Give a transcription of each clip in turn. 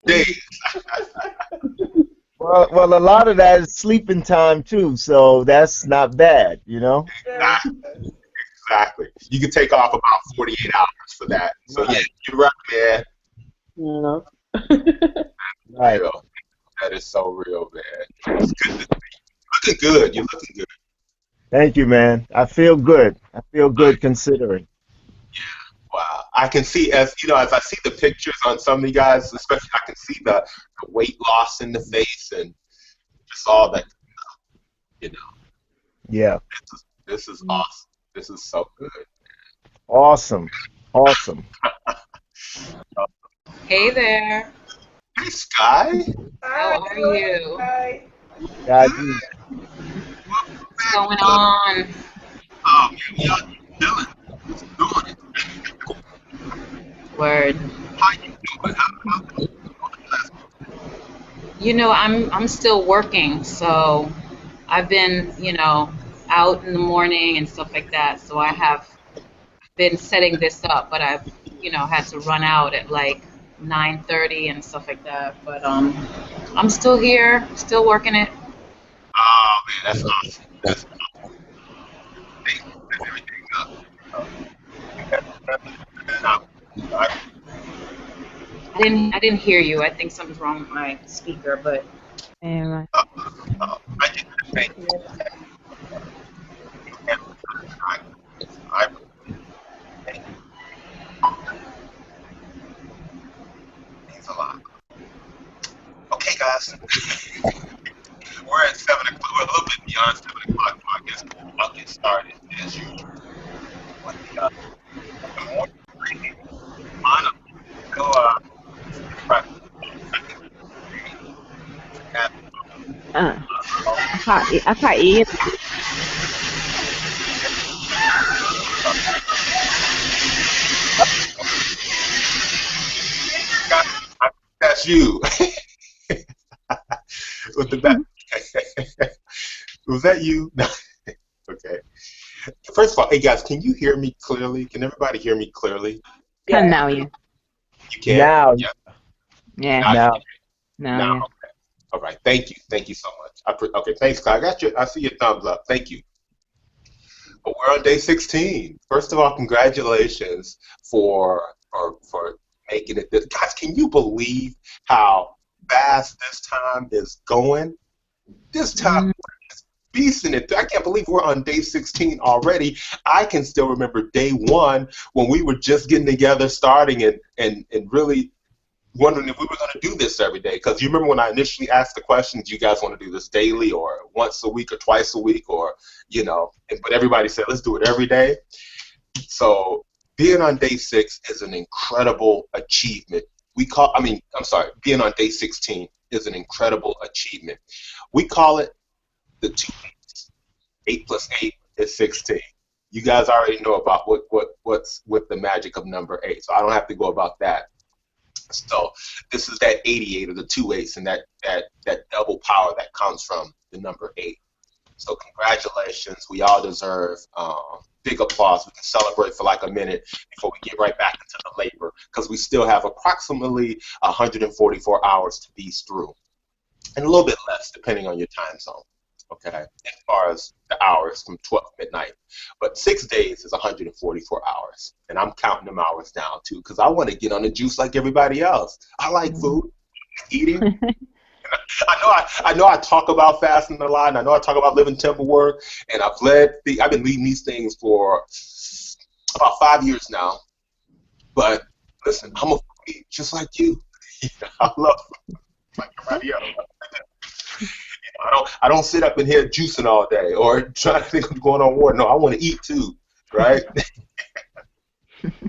days. Well, a lot of that is sleeping time too, so that's not bad, you know? Yeah. Exactly. You can take off about 48 hours for that. So yeah, Right, you're right, man. You know. right. Real. That is so real, man. It's good. Looking good. You're looking good. Thank you, man. I feel good. I feel good considering. Wow. I can see as I see the pictures on some of you guys, especially I can see the weight loss in the face and just all that. You know, Yeah. this is awesome. This is so good. Awesome. Awesome. Hey there. Hey, Sky. Hi, How are how are you? you? Hi. God, Good. Welcome What's back going to. on? Oh man, we out here chilling. Just doing it. Word. How you doing? How I'm still working, so I've been, out in the morning and stuff like that. So I have been setting this up, but I've, had to run out at like 9:30 and stuff like that. But I'm still here, still working it. Oh man, that's awesome. That's amazing. Set everything up. You have to out. I didn't hear you. I think something's wrong with my speaker, but And Uh, I just think I, I think it means a lot. Okay, guys, we're at 7 o'clock. We're a little bit beyond 7 o'clock, so I guess I'll get started as usual. With the morning greeting. Anna, go press have uh, I can't eat. got that's you with the back. Was that you? No. Okay. First of all, hey guys, can you hear me clearly? Can everybody hear me clearly? Can Yeah. now you? You can? now, Yeah. Yeah, Now you now, can. now Now, yeah. okay. All right. Thank you. Thank you so much. Okay. Thanks, Kyle. I see your thumbs up. Thank you. But we're on day 16. First of all, congratulations for making it. Guys, can you believe how fast this time is going? This time Mm, is beasting it. I can't believe we're on day 16 already. I can still remember day one when we were just getting together, starting and really wondering if we were going to do this every day. Because you remember when I initially asked the question, do you guys want to do this daily or once a week or twice a week or, but everybody said, let's do it every day. So being on day 6 is an incredible achievement. I'm sorry, being on day 16 is an incredible achievement. We call it the 2 8s. 8 plus 8 is 16. You guys already know about what's with the magic of number 8, so I don't have to go about that. So this is that 88 of the 2 8s and that double power that comes from the number 8. So congratulations, we all deserve big applause. We can celebrate for like a minute before we get right back into the labor because we still have approximately 144 hours to beast through, and a little bit less depending on your time zone. Okay, as far as the hours from 12 midnight, but 6 days is 144 hours, and I'm counting them hours down too because I want to get on the juice like everybody else. I like mm. food, eating. I know I talk about fasting a lot, and I know I talk about living temple work, and I've been leading these things for about 5 years now. But listen, I'm a foodie just like you. I love food like everybody else. I don't sit up in here juicing all day or trying to think of going on water. No, I want to eat too, right?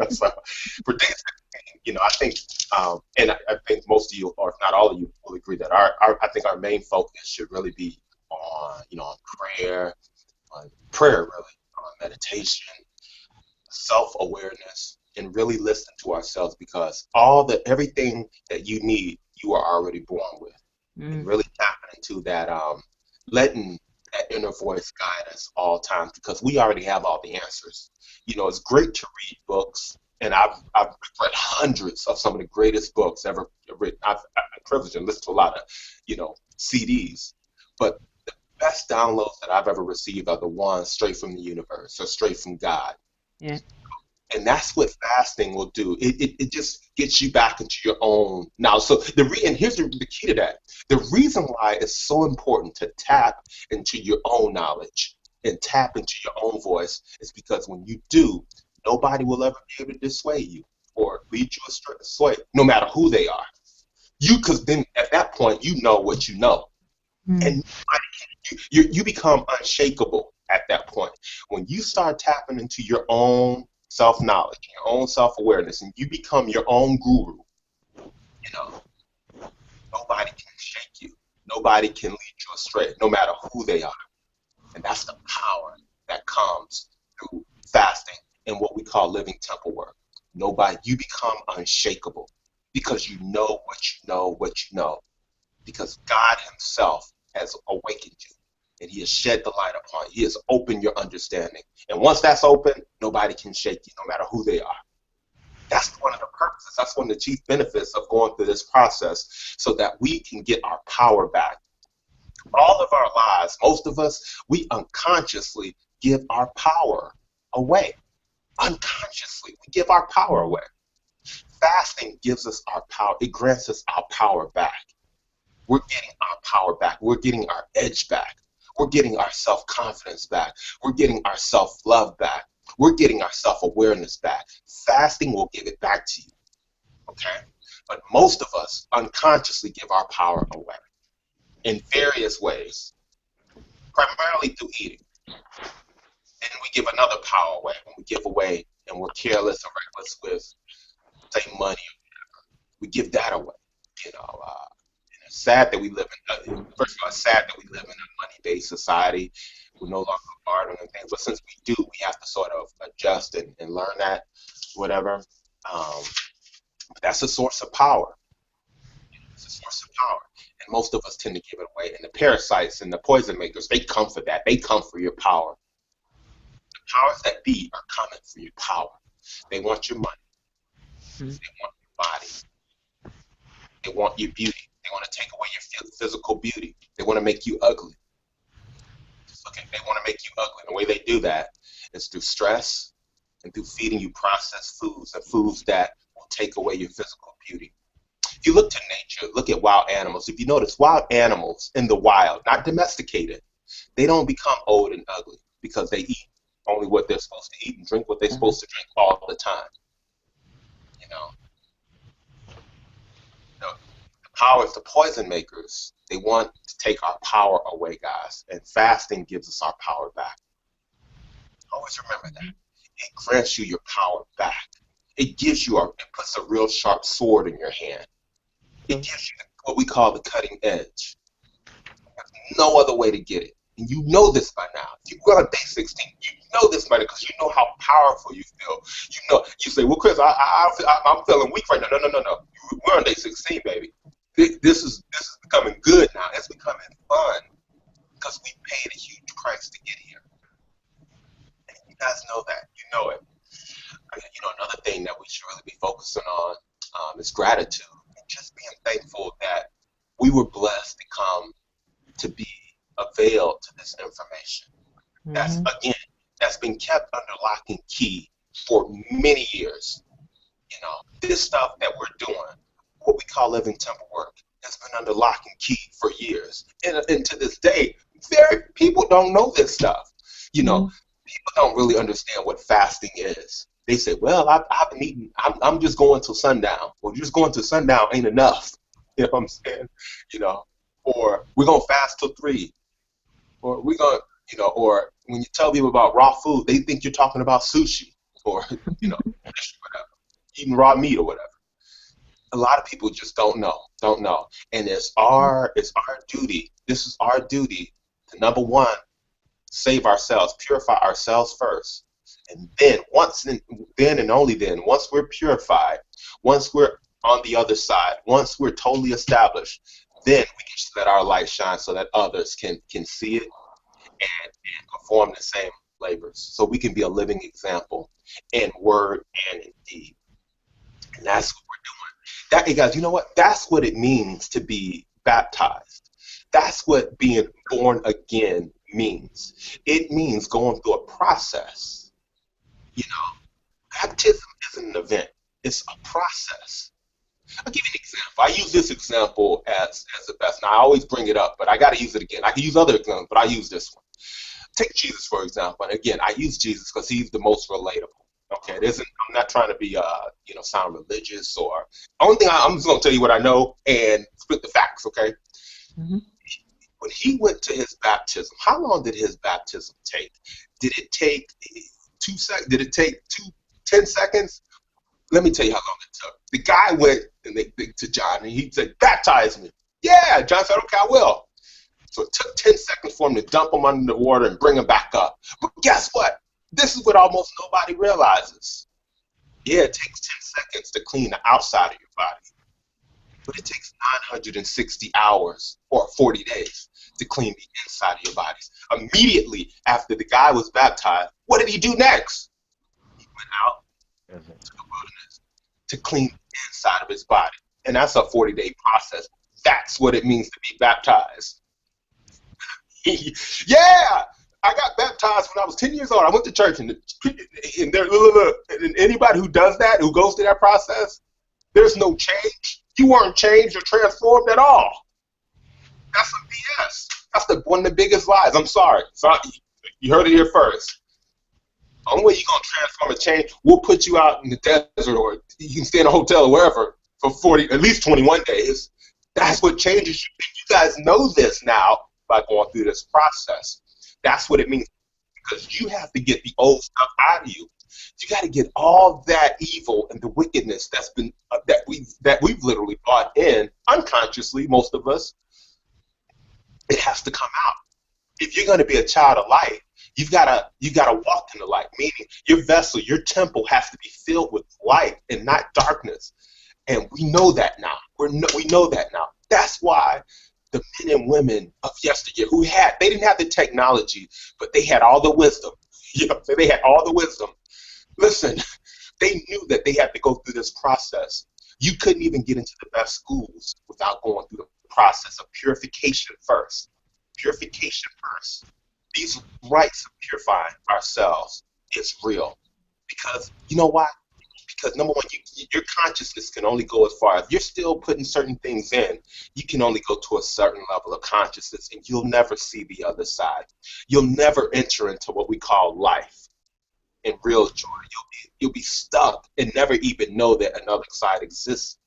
So for day 16, I think, and I think most of you, or if not all of you, will agree that I think our main focus should really be on prayer really, on meditation, self-awareness, and really listen to ourselves because everything that you need, you are already born with, and Mm, really tapping into that, letting that inner voice guide us all times because we already have all the answers. It's great to read books and I've read hundreds of some of the greatest books ever written. I'm privileged and listened to a lot of, CDs, but the best downloads that I've ever received are the ones straight from the universe or straight from God. Yeah. And that's what fasting will do. It just gets you back into your own now. So and here's the key to that. The reason why it's so important to tap into your own knowledge and tap into your own voice is because when you do, nobody will ever be able to dissuade you or lead you astray, no matter who they are. Because then at that point, you know what you know. And you become unshakable at that point. When you start tapping into your own self-knowledge, your own self-awareness, and you become your own guru, nobody can shake you. Nobody can lead you astray, no matter who they are. And that's the power that comes through fasting and what we call living temple work. You become unshakable because you know what you know. Because God himself has awakened you and he has shed the light upon you. He has opened your understanding. And once that's open, nobody can shake you, no matter who they are. That's one of the purposes. That's one of the chief benefits of going through this process so that we can get our power back. All of our lives, most of us, we unconsciously give our power away. Unconsciously, we give our power away. Fasting gives us our power. It grants us our power back. We're getting our power back. We're getting our edge back. We're getting our self-confidence back. We're getting our self-love back. We're getting our self-awareness back. Fasting will give it back to you, okay? But most of us unconsciously give our power away in various ways, primarily through eating. And we give another power away when we give away and we're careless or reckless with, say, money or whatever. We give that away, and it's sad that we live in, first of all, it's sad that we live in a money-based society. We're no longer bartering and things, but since we do, we have to sort of adjust and learn that, whatever. But that's a source of power. It's a source of power. And most of us tend to give it away. And the parasites and the poison makers, they come for that. They come for your power. The powers that be are coming for your power. They want your money. They want your body. They want your beauty. They want to take away your physical beauty. They want to make you ugly. Okay, they want to make you ugly. The way they do that is through stress and through feeding you processed foods and foods that will take away your physical beauty. If you look to nature, look at wild animals. If you notice, wild animals in the wild, not domesticated, they don't become old and ugly because they eat only what they're supposed to eat and drink what they're supposed to drink all the time. The powers, the poison makers, they want to take our power away, guys. And fasting gives us our power back. Always remember that. It grants you your power back. It gives you it puts a real sharp sword in your hand. It gives you what we call the cutting edge. There's no other way to get it. And you know this by now. If you're on day 16, you know this by now because you know how powerful you feel. You say, well, Chris, I'm feeling weak right now. No. We're on day 16, baby. This is becoming good now. It's becoming fun because we paid a huge price to get here. And you guys know that. You know it. Another thing that we should really be focusing on is gratitude. And just being thankful that we were blessed to come to be availed to this information. That's been kept under lock and key for many years. This stuff that we're doing, what we call living temple work, has been under lock and key for years. And to this day, people don't know this stuff. People don't really understand what fasting is. They say, well, I've been eating, I'm just going till sundown. Well, just going till sundown ain't enough. You know what I'm saying? Or we're going to fast till 3. Or we're going to, or when you tell people about raw food, they think you're talking about sushi or, whatever, eating raw meat or whatever. A lot of people just don't know. And it's our duty. This is our duty to, number one, save ourselves, purify ourselves first. And then and only then, once we're purified, once we're on the other side, once we're totally established, then we can let our light shine so that others can see it and perform the same labors. So we can be a living example in word and in deed. And that's what we're doing. That, hey guys, you know what? That's what it means to be baptized. That's what being born again means. It means going through a process. You know, baptism isn't an event. It's a process. I'll give you an example. I use this example as the best. Now, I always bring it up, but I got to use it again. I can use other examples, but I use this one. Take Jesus, for example. And again, I use Jesus because he's the most relatable. Okay, it isn't. I'm not trying to be, sound religious or. Only thing I'm just gonna tell you what I know and split the facts. Okay. Hmm. When he went to his baptism, how long did his baptism take? Did it take 2 seconds? Did it take 10 seconds? Let me tell you how long it took. The guy went to John and he said, "Baptize me." Yeah, John said, "Okay, I will." So it took 10 seconds for him to dump him under the water and bring him back up. But guess what? This is what almost nobody realizes. Yeah, it takes 10 seconds to clean the outside of your body, but it takes 960 hours or 40 days to clean the inside of your bodies. Immediately after the guy was baptized, what did he do next? He went out to the wilderness to clean the inside of his body. And that's a 40-day process. That's what it means to be baptized. Yeah, I got baptized when I was 10 years old. I went to church, and there, look, and anybody who does that, who goes through that process, there's no change. You weren't changed or transformed at all. That's some BS. That's one of the biggest lies. I'm sorry. You heard it here first. The only way you're going to transform and change, we'll put you out in the desert, or you can stay in a hotel or wherever for at least 21 days. That's what changes you. You guys know this now by going through this process. That's what it means, because you have to get the old stuff out of you. You got to get all that evil and the wickedness that's been that we've literally brought in unconsciously, most of us. It has to come out. If you're going to be a child of light, you gotta walk in the light. Meaning, your vessel, your temple has to be filled with light and not darkness. And we know that now. We know that now. That's why the men and women of yesteryear they didn't have the technology, but they had all the wisdom. They had all the wisdom. Listen, they knew that they had to go through this process. You couldn't even get into the best schools without going through the process of purification first. Purification first. These rites of purifying ourselves is real. Because, you know why? Because number one, your consciousness can only go as far. If you're still putting certain things in, you can only go to a certain level of consciousness, and you'll never see the other side. You'll never enter into what we call life and real joy. You'll be stuck and never even know that another side exists.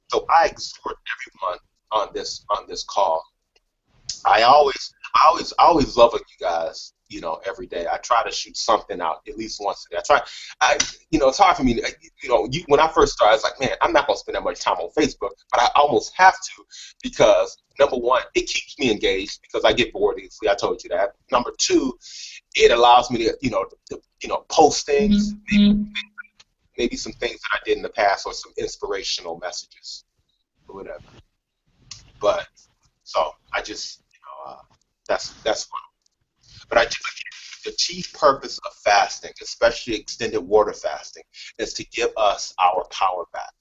So I exhort everyone on this call. I always love you guys. Every day I try to shoot something out at least once a day. It's hard for me to, when I first started, I was like, man, I'm not going to spend that much time on Facebook, but I almost have to, because number one, it keeps me engaged because I get bored easily. I told you that. Number two, it allows me to, post things, maybe some things that I did in the past, or some inspirational messages or whatever. But so I just, that's fun. But the chief purpose of fasting, especially extended water fasting, is to give us our power back.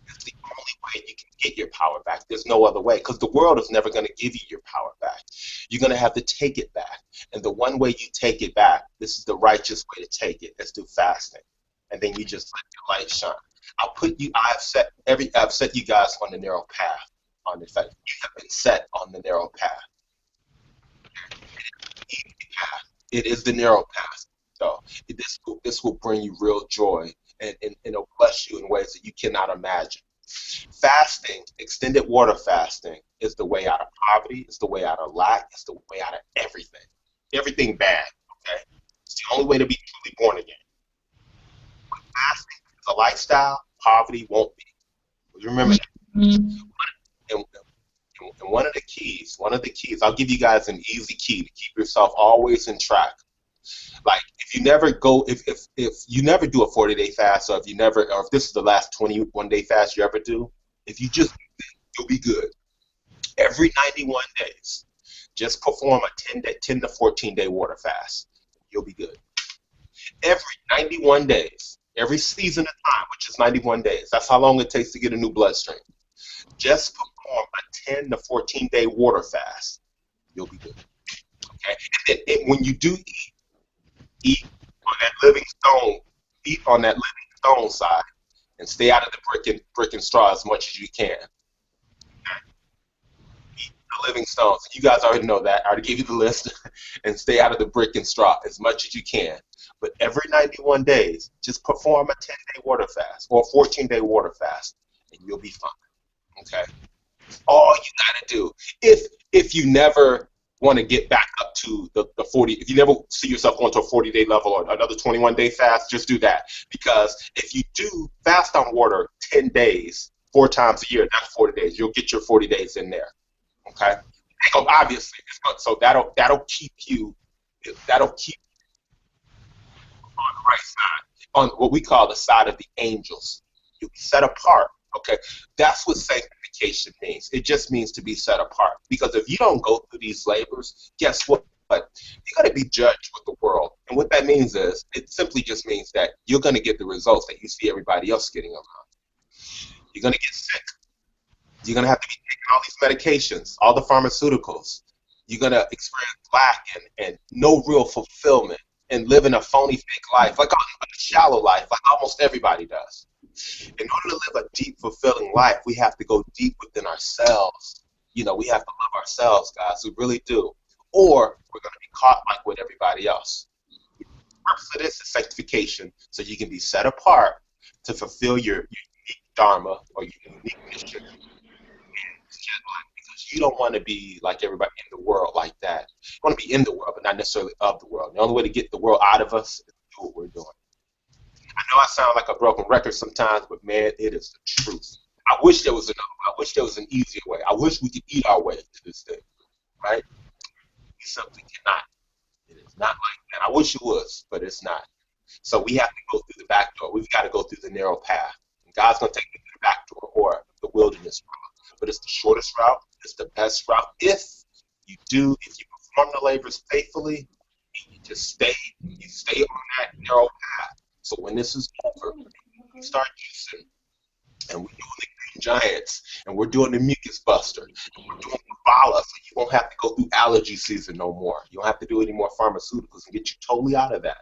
It's the only way you can get your power back. There's no other way, because the world is never going to give you your power back. You're going to have to take it back. And the one way you take it back, this is the righteous way to take it, is through fasting. And then you just let your light shine. I've set you guys on the narrow path. In fact, you have been set on the narrow path. It is the narrow path. So this will bring you real joy, and it'll bless you in ways that you cannot imagine. Fasting, extended water fasting, is the way out of poverty. It's the way out of lack. It's the way out of everything. Everything bad. Okay, it's the only way to be truly born again. When fasting is a lifestyle, poverty won't be. Remember that. And one of the keys, I'll give you guys an easy key to keep yourself always in track. Like, if you never do a 40-day fast, or if this is the last 21-day fast you ever do, if you just, you'll be good. Every 91 days, just perform a 10 to 14-day water fast. You'll be good. Every 91 days, every season of time, which is 91 days. That's how long it takes to get a new bloodstream. Just perform a 10 to 14-day water fast. You'll be good. Okay? And when you do eat on that living stone, eat on that living stone side, and stay out of the brick and straw as much as you can. Eat the living stones. You guys already know that. I already gave you the list. And stay out of the brick and straw as much as you can. But every 91 days, just perform a 10-day water fast or a 14-day water fast, and you'll be fine. Okay? All you gotta do, if you never want to get back up to the 40, if you never see yourself going to a 40-day level or another 21-day fast, just do that. Because if you do fast on water 10 days, 4 times a year, that's 40 days. You'll get your 40 days in there. Okay? So obviously, so that'll keep you on the right side, on what we call the side of the angels. You'll be set apart. Okay, that's what sanctification means. It just means to be set apart. Because if you don't go through these labors, guess what? You're going to be judged with the world. And what that means is, it simply just means that you're going to get the results that you see everybody else getting around. You're going to get sick. You're going to have to be taking all these medications, all the pharmaceuticals. You're going to experience lack and no real fulfillment and living a phony, fake life, like a shallow life, like almost everybody does. In order to live a deep, fulfilling life, we have to go deep within ourselves. You know, we have to love ourselves, guys. We really do. Or we're going to be caught like with everybody else. The purpose of this is sanctification, so you can be set apart to fulfill your unique dharma or your unique mission. Because you don't want to be like everybody in the world like that. You want to be in the world, but not necessarily of the world. The only way to get the world out of us is to do what we're doing. I know I sound like a broken record sometimes, but man, it is the truth. I wish there was an easier way. I wish we could eat our way to this thing, right? We simply cannot. It is not like that. I wish it was, but it's not. So we have to go through the back door. We've got to go through the narrow path. And God's going to take you through the back door or the wilderness route. But it's the shortest route. It's the best route. If you perform the labors faithfully, you just stay on that narrow path. So when this is over, we start juicing, and we're doing the Green Giants, and we're doing the Mucus Buster, and we're doing the Vala, so you won't have to go through allergy season no more. You don't have to do any more pharmaceuticals and get you totally out of that.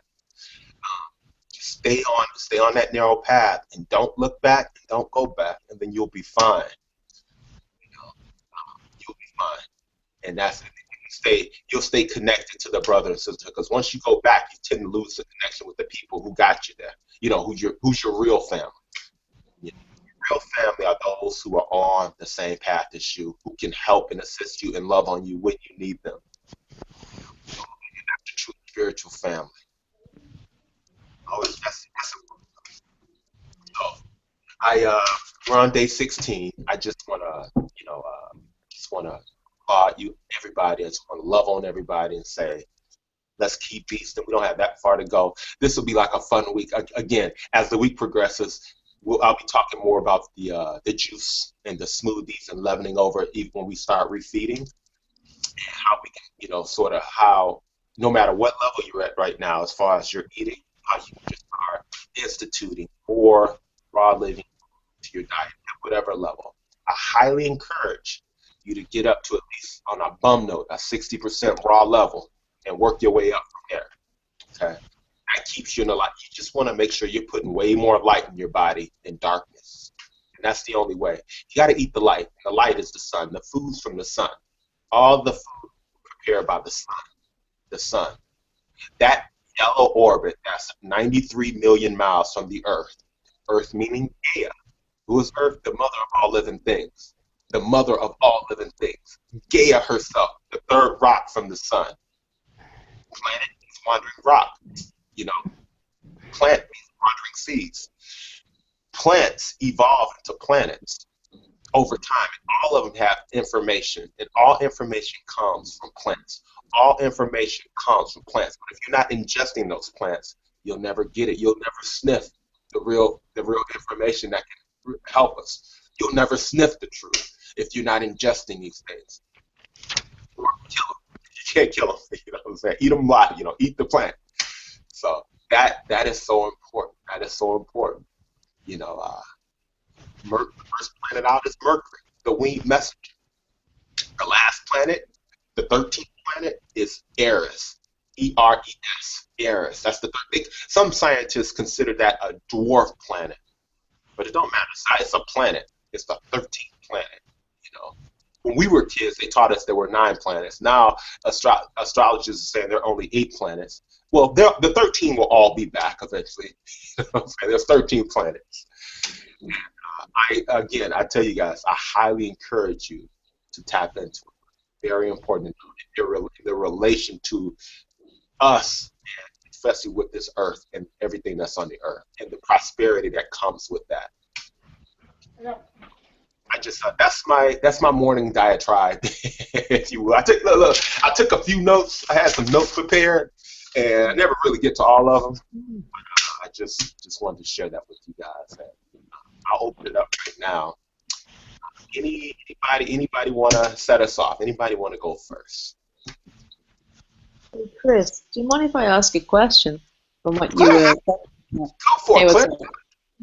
Just stay on that narrow path, and don't look back, and don't go back, and then you'll be fine. You'll be fine, and that's it. You'll stay connected to the brother and sister, because once you go back, you tend to lose the connection with the people who got you there. You know, who's your real family. You know, your real family are those who are on the same path as you, who can help and assist you and love on you when you need them. That's the true spiritual family. Always that's important. So we're on day 16. I just wanna applaud you, everybody. I just want to love on everybody and say, let's keep beasting. We don't have that far to go. This will be like a fun week. Again, as the week progresses, I'll be talking more about the juice and the smoothies and leavening over even when we start refeeding, and how we can, sort of how, no matter what level you're at right now as far as your eating, how you can just start instituting more raw living to your diet at whatever level. I highly encourage you to get up to at least on a bum note, a 60% raw level, and work your way up from there. Okay, that keeps you in the light. You just want to make sure you're putting way more light in your body than darkness, and that's the only way. You got to eat the light. The light is the sun. The food's from the sun. All the food prepared by the sun. The sun. That yellow orbit that's 93 million miles from the Earth. Earth meaning Gaia. Who is Earth? The mother of all living things. The mother of all living things. Gaia herself, the third rock from the sun. Planet means wandering rock. Plant means wandering seeds. Plants evolve into planets over time. All of them have information, and all information comes from plants. All information comes from plants. But if you're not ingesting those plants, you'll never get it. You'll never sniff the real information that can help us. You'll never sniff the truth if you're not ingesting these things. Or kill them. You can't kill them. You know what I'm saying? Eat them live. Eat the plant. So that is so important. That is so important. You know, the first planet out is Mercury, the winged messenger. The last planet, the 13th planet, is Eris. Eres. Eris. That's the third thing. Some scientists consider that a dwarf planet, but it don't matter. It's a planet. It's the 13th planet. You know, when we were kids, they taught us there were 9 planets. Now, astrologers are saying there are only 8 planets. Well, the 13 will all be back eventually. You know what I'm saying? There's 13 planets. I tell you guys, I highly encourage you to tap into it. Very important to know the relation to us, especially with this earth and everything that's on the earth, and the prosperity that comes with that. I just that's my morning diatribe, if you will. I took a few notes. I had some notes prepared, and I never really get to all of them. I just wanted to share that with you guys. And I'll open it up right now. Anybody want to set us off? Anybody want to go first? Hey, Chris, do you mind if I ask a question from what you Claire, were? go for Hey, it, what's Claire. up?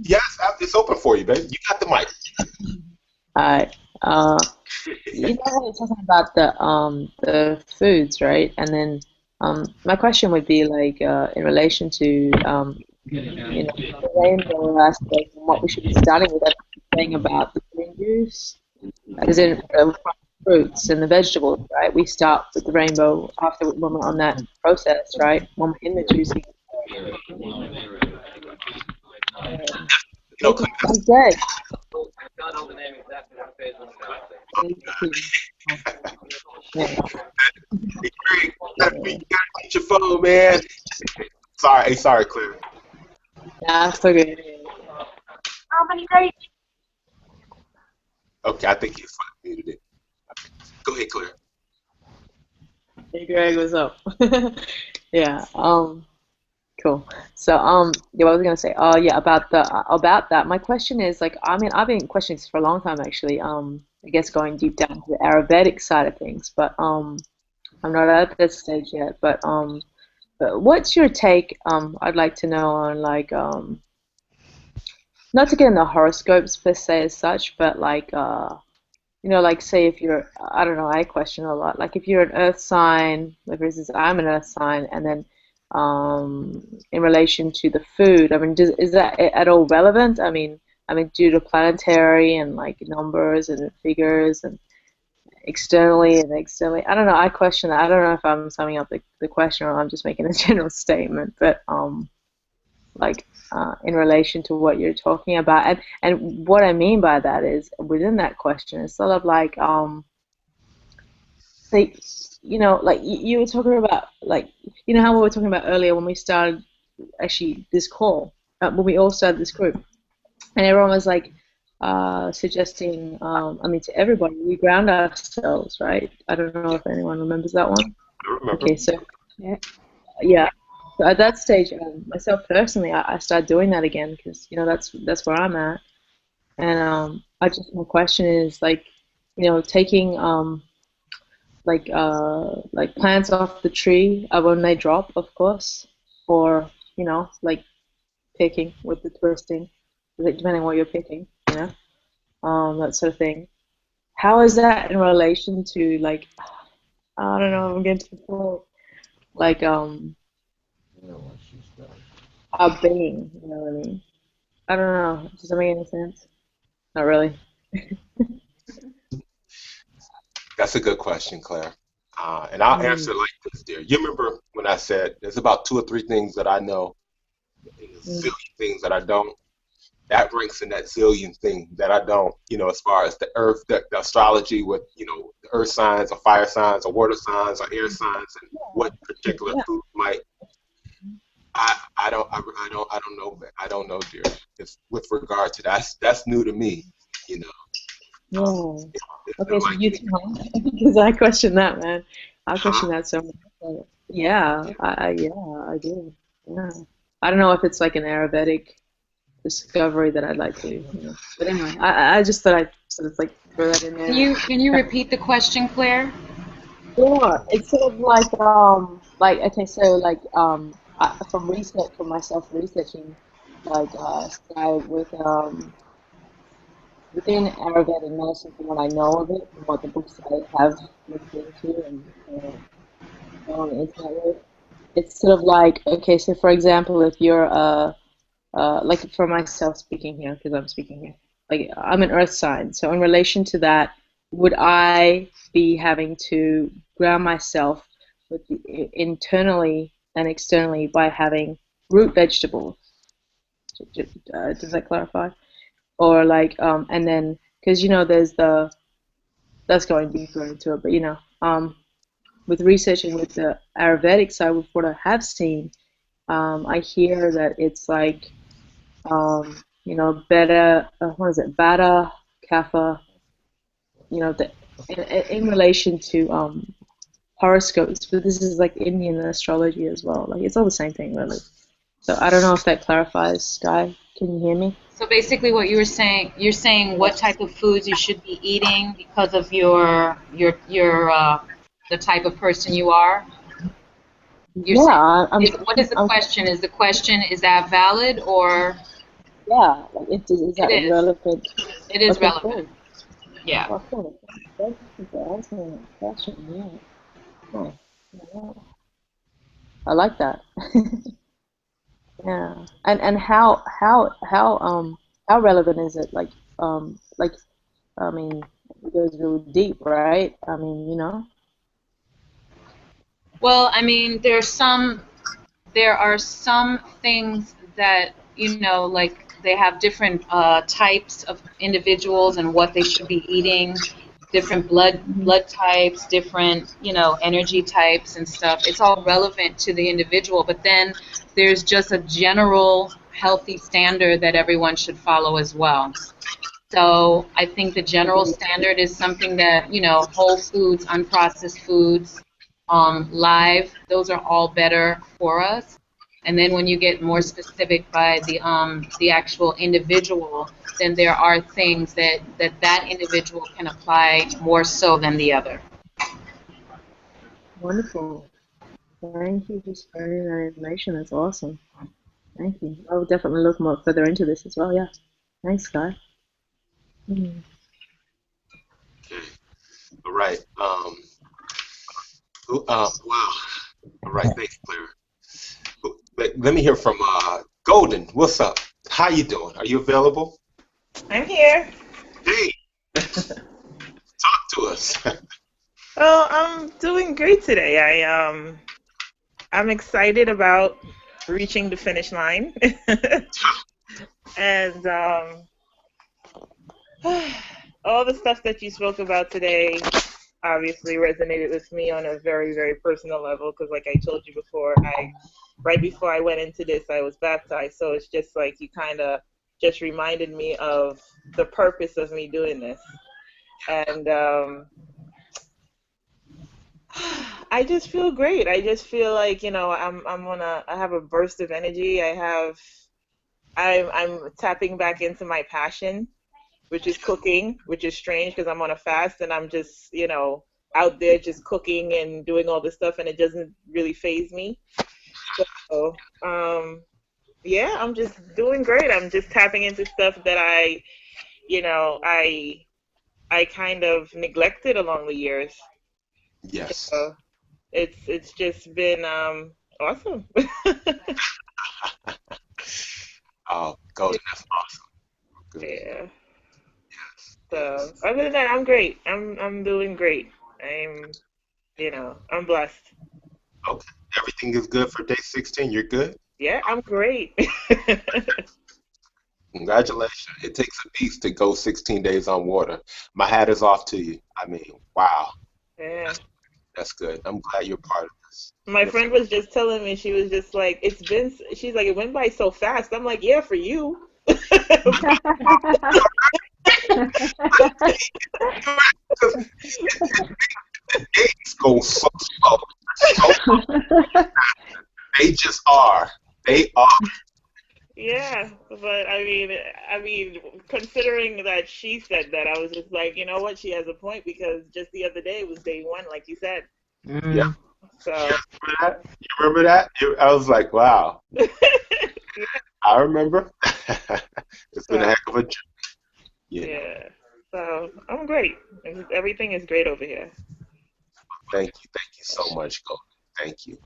Yes, it's open for you, baby. You got the mic. Alright. You know how you're talking about the foods, right? And then my question would be like in relation to the rainbow aspect and what we should be starting with. That thing about the green juice, as in fruits and the vegetables, right? We start with the rainbow after when we're on that process, right? When we're in the juicing. No, I'm dead. Yeah. hey, Craig, you gotta meet your phone, man. Sorry, Claire. Nah, it's okay. Okay, I think he's muted it. Go ahead, Claire. Hey Greg, what's up? Yeah, cool. So, yeah, what was I gonna say? Oh, yeah, about that. My question is like, I mean, I've been questioning this for a long time actually. I guess going deep down to the Ayurvedic side of things, but I'm not at that stage yet. But what's your take? I'd like to know on like not to get into horoscopes per se as such, but like like say if you're, I don't know, I question a lot. Like if you're an earth sign, like for instance, I'm an earth sign, and then in relation to the food, I mean, is that at all relevant? I mean, due to planetary and like numbers and figures and externally and externally, I don't know. I question that. I don't know if I'm summing up the question or I'm just making a general statement, but like in relation to what you're talking about. And what I mean by that is within that question, it's sort of like say, like you were talking about, like, how we were talking about earlier when we started actually this call, when we all started this group, and everyone was like suggesting, I mean, to everybody, we ground ourselves, right? I don't know if anyone remembers that one. I remember. Okay, so yeah. So at that stage, myself personally, I started doing that again because that's where I'm at, and my question is like, taking like plants off the tree when they drop, of course, or like picking with the twisting, like, depending on what you're picking, that sort of thing. How is that in relation to like, I don't know, I'm getting to the point, like our being, you know what I mean? I don't know. Does that make any sense? Not really. That's a good question, Claire. And I'll answer like this, dear. You remember when I said there's about 2 or 3 things that I know, and a zillion things that I don't. That ranks in that zillion thing that I don't. As far as the earth, the astrology with the earth signs or fire signs or water signs or air signs, and what particular food might. I don't know. I don't know, dear. It's with regard to that's new to me. Yeah. It's Okay, so like, you too, huh? Because I question that, man. I question that so much. Yeah, I do. Yeah. I don't know if it's like an Ayurvedic discovery that I'd like to. But anyway, I just thought I'd sort of like throw that in there. Can you repeat the question, Claire? Yeah, it's sort of like okay, so like from research, from myself researching, like Sky with within Ayurvedic medicine, from what I know of it, from what the books I have looked into and gone on the internet with, it's sort of like, okay, so for example, if you're like for myself speaking here, because I'm speaking here, like I'm an earth sign, so in relation to that, would I be having to ground myself with internally and externally by having root vegetables? Does that clarify? Or like, and then because there's the that's going deeper into it, but with researching with the Ayurvedic side, with what I have seen, I hear that it's like, better, what is it, Bada, Kapha, the, in relation to horoscopes, but this is like Indian astrology as well. Like it's all the same thing, really. So I don't know if that clarifies, Sky. Can you hear me? So basically, what you were saying, you're saying what type of foods you should be eating because of your the type of person you are. You're saying, Yeah, what is the I'm question? Is the question, is that valid or yeah. Like, is it that is? relevant? It is Okay, relevant. cool. Yeah. Oh, cool. Thank you for answering that question. Yeah. Nice. Yeah. I like that. Yeah. And how relevant is it? Like I mean, it goes really deep, right? I mean, Well, I mean, there are some things that, like they have different types of individuals and what they should be eating, different Mhm. blood types, different, energy types and stuff. It's all relevant to the individual, but then there's just a general healthy standard that everyone should follow as well. So I think the general standard is something that, whole foods, unprocessed foods, live, those are all better for us. And then when you get more specific by the actual individual, then there are things that individual can apply more so than the other. Wonderful. Thank you for sharing that information. That's awesome. Thank you. I will definitely look more further into this as well. Yeah. Thanks, Guy. Mhm. Okay. All right. Wow. All right. Thanks, Clara. Let me hear from Golden. What's up? How you doing? Are you available? I'm here. Hey, talk to us. Well, I'm doing great today. I'm excited about reaching the finish line. And all the stuff that you spoke about today obviously resonated with me on a very, very personal level because like I told you before, I right before I went into this, I was baptized. So it's just like you kind of just reminded me of the purpose of me doing this. And I just feel great. I just feel like, I have a burst of energy. I'm tapping back into my passion, which is cooking, which is strange because I'm on a fast and I'm just, out there just cooking and doing all this stuff and it doesn't really phase me. So, yeah, I'm just doing great. I'm just tapping into stuff that you know, I I kind of neglected along the years. Yes. So it's just been awesome. Oh, Golden, that's awesome. Good. Yeah. Yes. So Yes. other than that, I'm great. I'm doing great. I'm blessed. Okay. Everything is good for day 16. You're good? Yeah, I'm great. Congratulations. It takes a beast to go 16 days on water. My hat is off to you. I mean, wow. Yeah. That's, that's good. I'm glad you're part of this. My You're friend was just telling me, she was just like, she's like, it went by so fast. I'm like, yeah, for you. days go so slow. So they just are. They are. Yeah, but I mean, considering that she said that, I was just like, you know what? She has a point because just the other day was day one, like you said. Yeah. Mm. So Remember that? You remember that? I was like, wow. I remember. It's been a so heck of a journey. You know. yeah. So I'm great. Everything is great over here. Thank you so much, Golden. Thank you.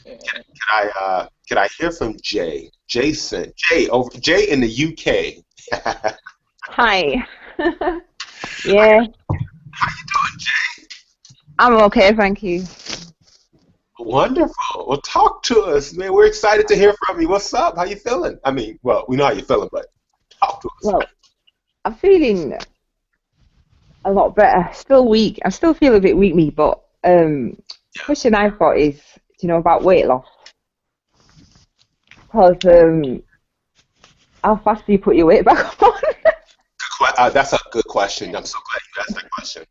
Yeah. Can I hear from Jay? Jay in the UK. Hi. Yeah, How you doing, Jay? I'm okay, thank you. Wonderful. Well, talk to us, man. We're excited to hear from you. What's up? How you feeling? I mean, well, we know how you're feeling, but talk to us. Well, I'm feeling a lot better. Still weak. I still feel a bit weak, me, but question I've got is, about weight loss. Because how fast do you put your weight back on? That's a good question. I'm so glad you asked that question.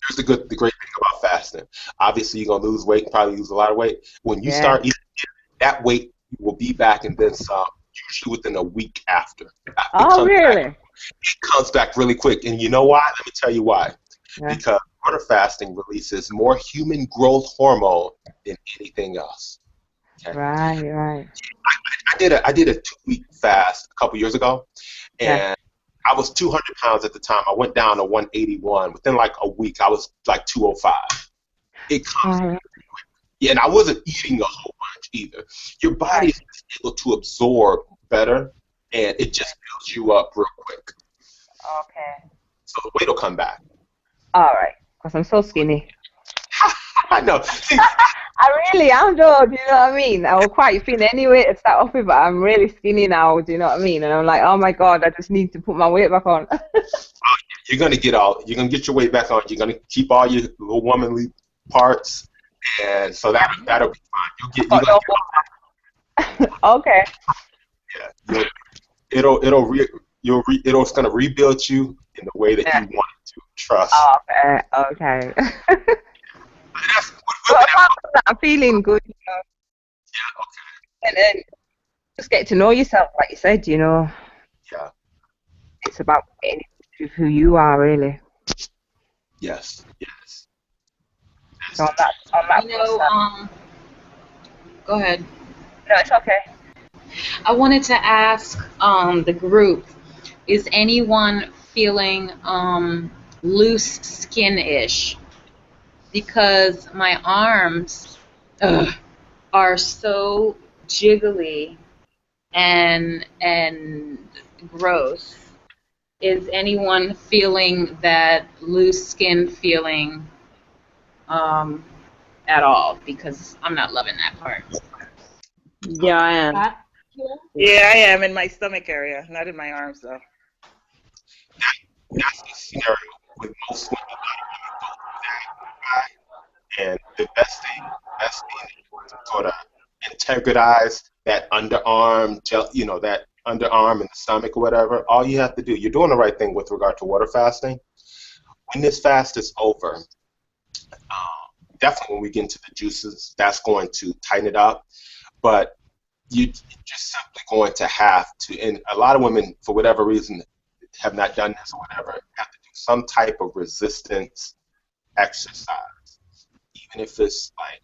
Here's the great thing about fasting. Obviously, you're gonna lose weight, and probably lose a lot of weight. When you Yeah. start eating, that weight will be back and then some. Usually within a week after. Oh, really? It comes back really quick, and you know why? Let me tell you why. Yeah. Because water fasting releases more human growth hormone than anything else. Okay? Right. I did a 2-week fast a couple years ago, and Yeah. I was 200 pounds at the time. I went down to 181. Within like a week, I was like 205. It comes, Alright. yeah, and I wasn't eating a whole bunch either. Your body is able to absorb better, and it just builds you up real quick. Okay. So the weight will come back. Alright. Because I'm so skinny. I know. See, I really am, though. Do you know what I mean? I was quite thin anyway to start off with, but I'm really skinny now. Do you know what I mean? And I'm like, oh my God, I just need to put my weight back on. you're gonna get your weight back on. You're gonna keep all your little womanly parts, and so that'll be fine. You're gonna get Okay. yeah. It's gonna rebuild you in the way that you want it to. Trust. Okay. That's, But apart from that, I'm feeling good. yeah, And then just get to know yourself, like you said, yeah, It's about getting into who you are, really. yes. So on that You know, go ahead. no, it's okay. I wanted to ask the group, is anyone feeling loose skin-ish? Because my arms are so jiggly and gross. Is anyone feeling that loose skin feeling at all? Because I'm not loving that part. Yeah, I am. Yeah, I am in my stomach area, not in my arms though. That's the scenario with most women. Go through that, right? And the best thing to sort of integrize that underarm, that underarm and the stomach or whatever. All you have to do, you're doing the right thing with regard to water fasting. When this fast is over, definitely when we get into the juices, that's going to tighten it up. But you're just simply going to have to, and a lot of women, for whatever reason, have not done this or whatever, have to do some type of resistance exercise, even if it's like,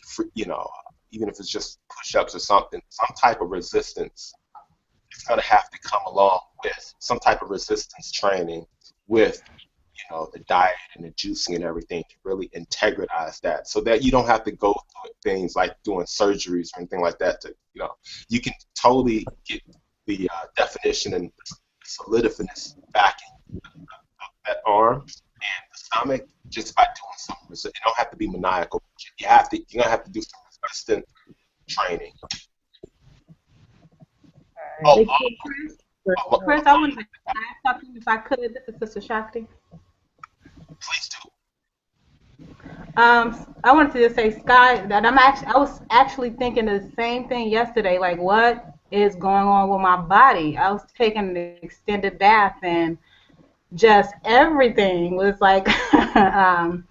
even if it's just push-ups or something, some type of resistance. It's going to have to come along with some type of resistance training with, the diet and the juicing and everything to really integrize that, so that you don't have to go through things like doing surgeries or anything like that. You can totally get the definition and solidification back in that arm and the stomach just by doing some resistance. You don't have to be maniacal. You're gonna have to do some resistance training. Hey, Chris, I wanted to ask something if I could. This is Sister Shakti. Please do. I wanted to just say, Sky, that I was actually thinking the same thing yesterday. Like, what is going on with my body? I was taking an extended bath and just everything was like, it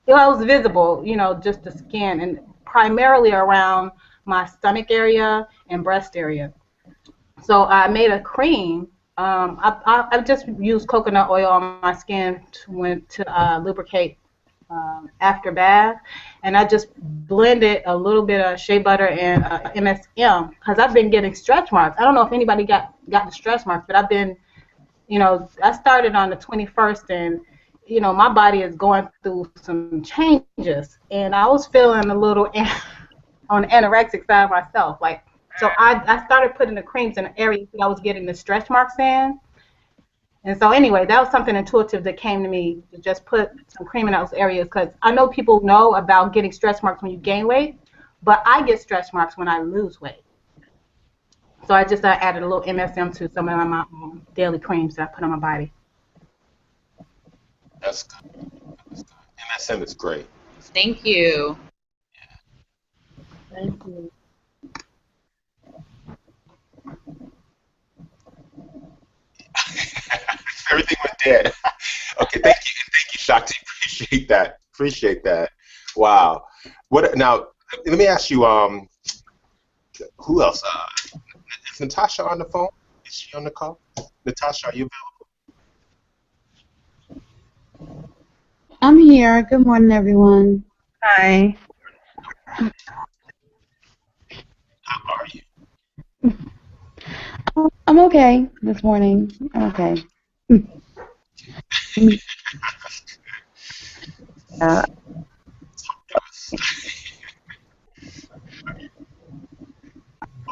was visible, just the skin and primarily around my stomach area and breast area. So I made a cream. I just used coconut oil on my skin to lubricate after bath, and I just blended a little bit of shea butter and MSM because I've been getting stretch marks. I don't know if anybody got the stretch marks, but I've been, I started on the 21st, and my body is going through some changes, and I was feeling a little on the anorexic side myself, like. So I started putting the creams in the areas that I was getting the stretch marks in. And so anyway, that was something intuitive that came to me, to just put some cream in those areas, because I know people know about getting stretch marks when you gain weight, but I get stretch marks when I lose weight. So I just added a little MSM to some of my daily creams that I put on my body. That's good. MSM is great. Thank you. Thank you. Everything went dead. Okay, thank you, Shakti. Appreciate that. Wow. What now? Let me ask you. Who else? Is Natasha on the phone? Is she on the call? Natasha, are you available? I'm here. Good morning, everyone. Hi. How are you? I'm okay this morning. I'm okay. I'm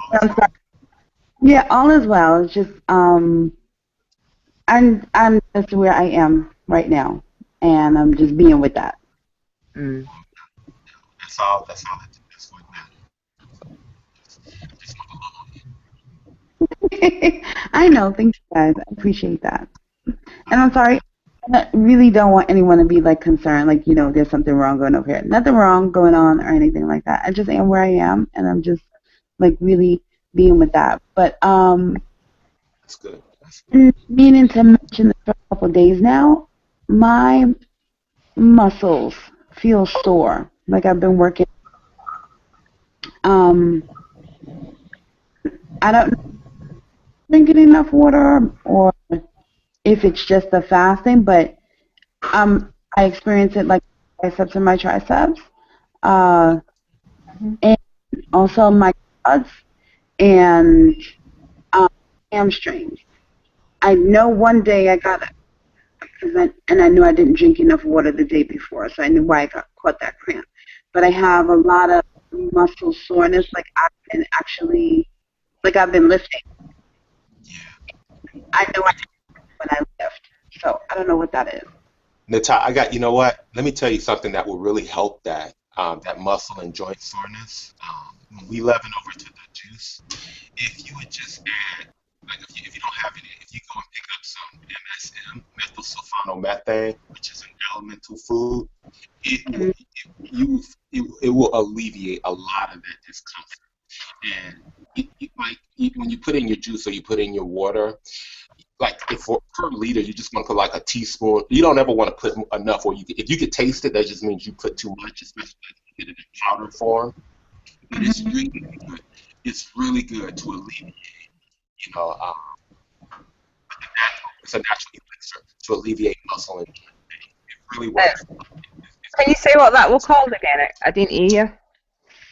sorry. Yeah, all is well. It's just I'm just where I am right now, and I'm just being with that. Mm. That's all. That's what matters. I know. Thank you guys. I appreciate that. And I'm sorry. I really don't want anyone to be like concerned, like there's something wrong going over here. Nothing wrong going on or anything like that. I just am where I am, and I'm just like really being with that. But That's good. meaning to mention this for a couple of days now, my muscles feel sore. Like I've been working. I don't know if I'm drinking enough water or if it's just the fasting, but I experience it like biceps and my triceps, and also my quads and hamstrings. I know one day I got it, and I knew I didn't drink enough water the day before, so I knew why I caught that cramp. But I have a lot of muscle soreness, like I've been lifting. I know I didn't when I lift, so I don't know what that is. Nata, you know what? Let me tell you something that will really help that muscle and joint soreness. When we leaven over to the juice, if you would just add, like if you don't have any, if you go and pick up some MSM, methylsulfonomethane, which is an elemental food, it will alleviate a lot of that discomfort. And when you put in your juice or you put in your water, like if per liter you just want to put like a teaspoon. You don't ever want to put enough, or if you could taste it, that just means you put too much, especially if you get it in powder form. But it's really good. It's really good to alleviate, it's a natural elixir to alleviate muscle and joint pain. It really works. Can you say what that was called again? I didn't hear you.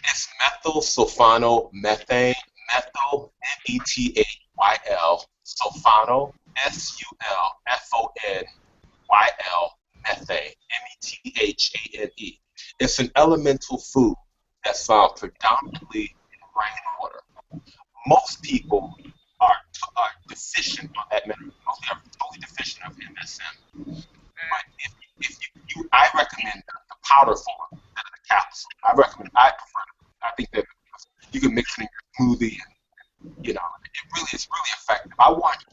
It's methylsulfonomethane. Methyl, METHYL, sulfano, SULFONYL, methane, METHANE. It's an elemental food that's found predominantly in rainwater. Most people are deficient on that mineral. Most people are totally deficient of MSM. But if I recommend the powder form instead of the capsule. I prefer it. I think that you can mix it in your smoothie, and it's really effective. I went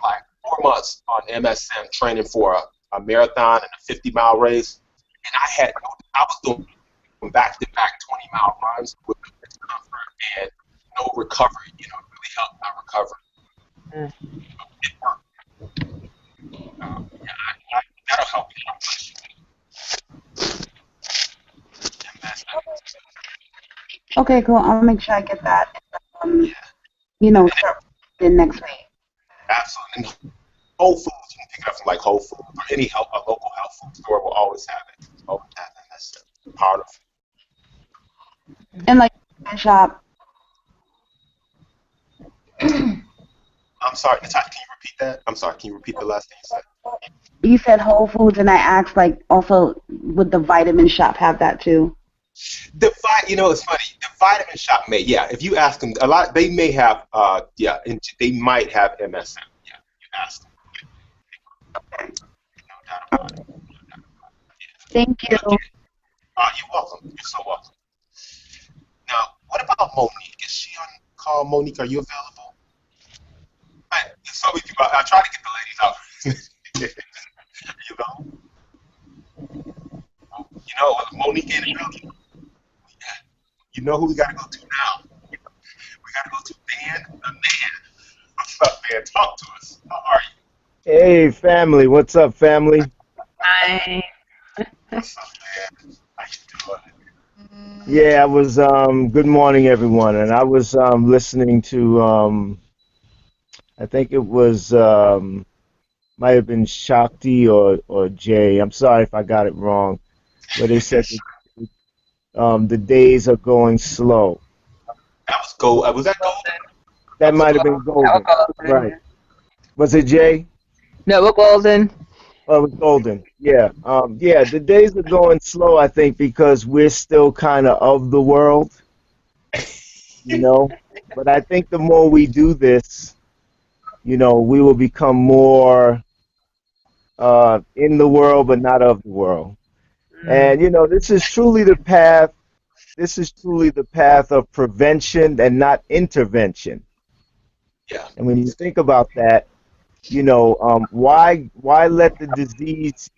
like 4 months on MSM training for a marathon and a 50-mile race, and I was doing back-to-back 20-mile runs with no discomfort and no recovery. It really helped my recovery. It worked. That'll help you. Okay, cool. I'll make sure I get that. Start the next week. Absolutely. And Whole Foods, you can pick it up from like Whole Foods or any a local health food store will always have it. Oh, that's part of. And like shop, I'm sorry, Natasha, can you repeat that? I'm sorry, can you repeat the last thing you said? you said Whole Foods, and I asked like also would the vitamin shop have that too? It's funny. The vitamin shop may, yeah. If you ask them, a lot they may have, yeah, and they might have MSM. Yeah, you ask them, no doubt about it. Thank you. But yeah, you're welcome. You're so welcome. Now, what about Monique? Is she on call? Monique, are you available? There's so many people. I try to get the ladies out. you know, Monique ain't available. You know who we gotta go to now? We gotta go to Dan, the man. What's up, man? Talk to us. How are you? Hey, family. What's up, family? Hi. What's up, man? How you doing? Yeah, I was good morning everyone. And I was listening to I think it was might have been Shakti or Jay. I'm sorry if I got it wrong, where they said the days are going slow. That was gold. Was that golden? That That was might have golden. been Golden. Right. Was it Jay? No, we're golden. Oh, it was Golden. Yeah. Yeah, the days are going slow, I think, because we're still kind of the world, you know. But I think the more we do this, we will become more in the world, but not of the world. And this is truly the path. This is truly the path of prevention and not intervention. Yeah. And when you think about that, why let the disease,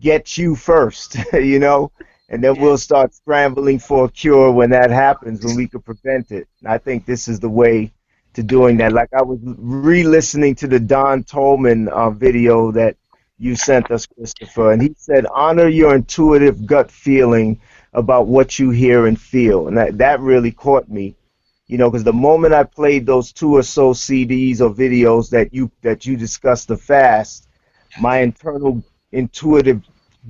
get you first, and then Yeah. we'll start scrambling for a cure when that happens, when we could prevent it. And I think this is the way to doing that. Like I was re-listening to the Don Tolman video that you sent us, Christopher, and he said, honor your intuitive gut feeling about what you hear and feel. And that really caught me, because the moment I played those two or so CDs or videos that you discussed the fast, my internal intuitive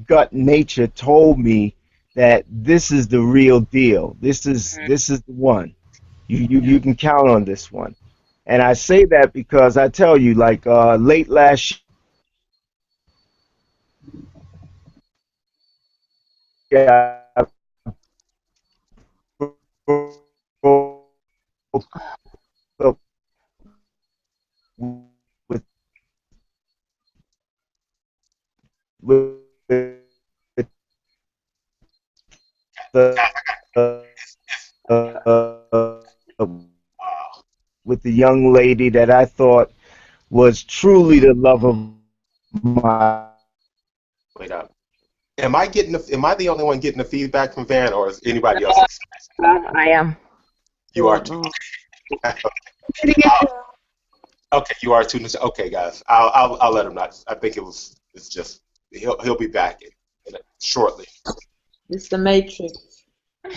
gut nature told me that this is the real deal. This is the one. You can count on this one. And I say that because I tell you, like late last year, I broke up with with the uh, Wow. with the young lady that I thought was truly the love of my Wait up. Am I the only one getting the feedback from Van, or is anybody else experiencing it? I am. You are too. Uh, okay, you are too. Okay, guys, I'll let him know. I think it's just he'll be back shortly. It's the Matrix. We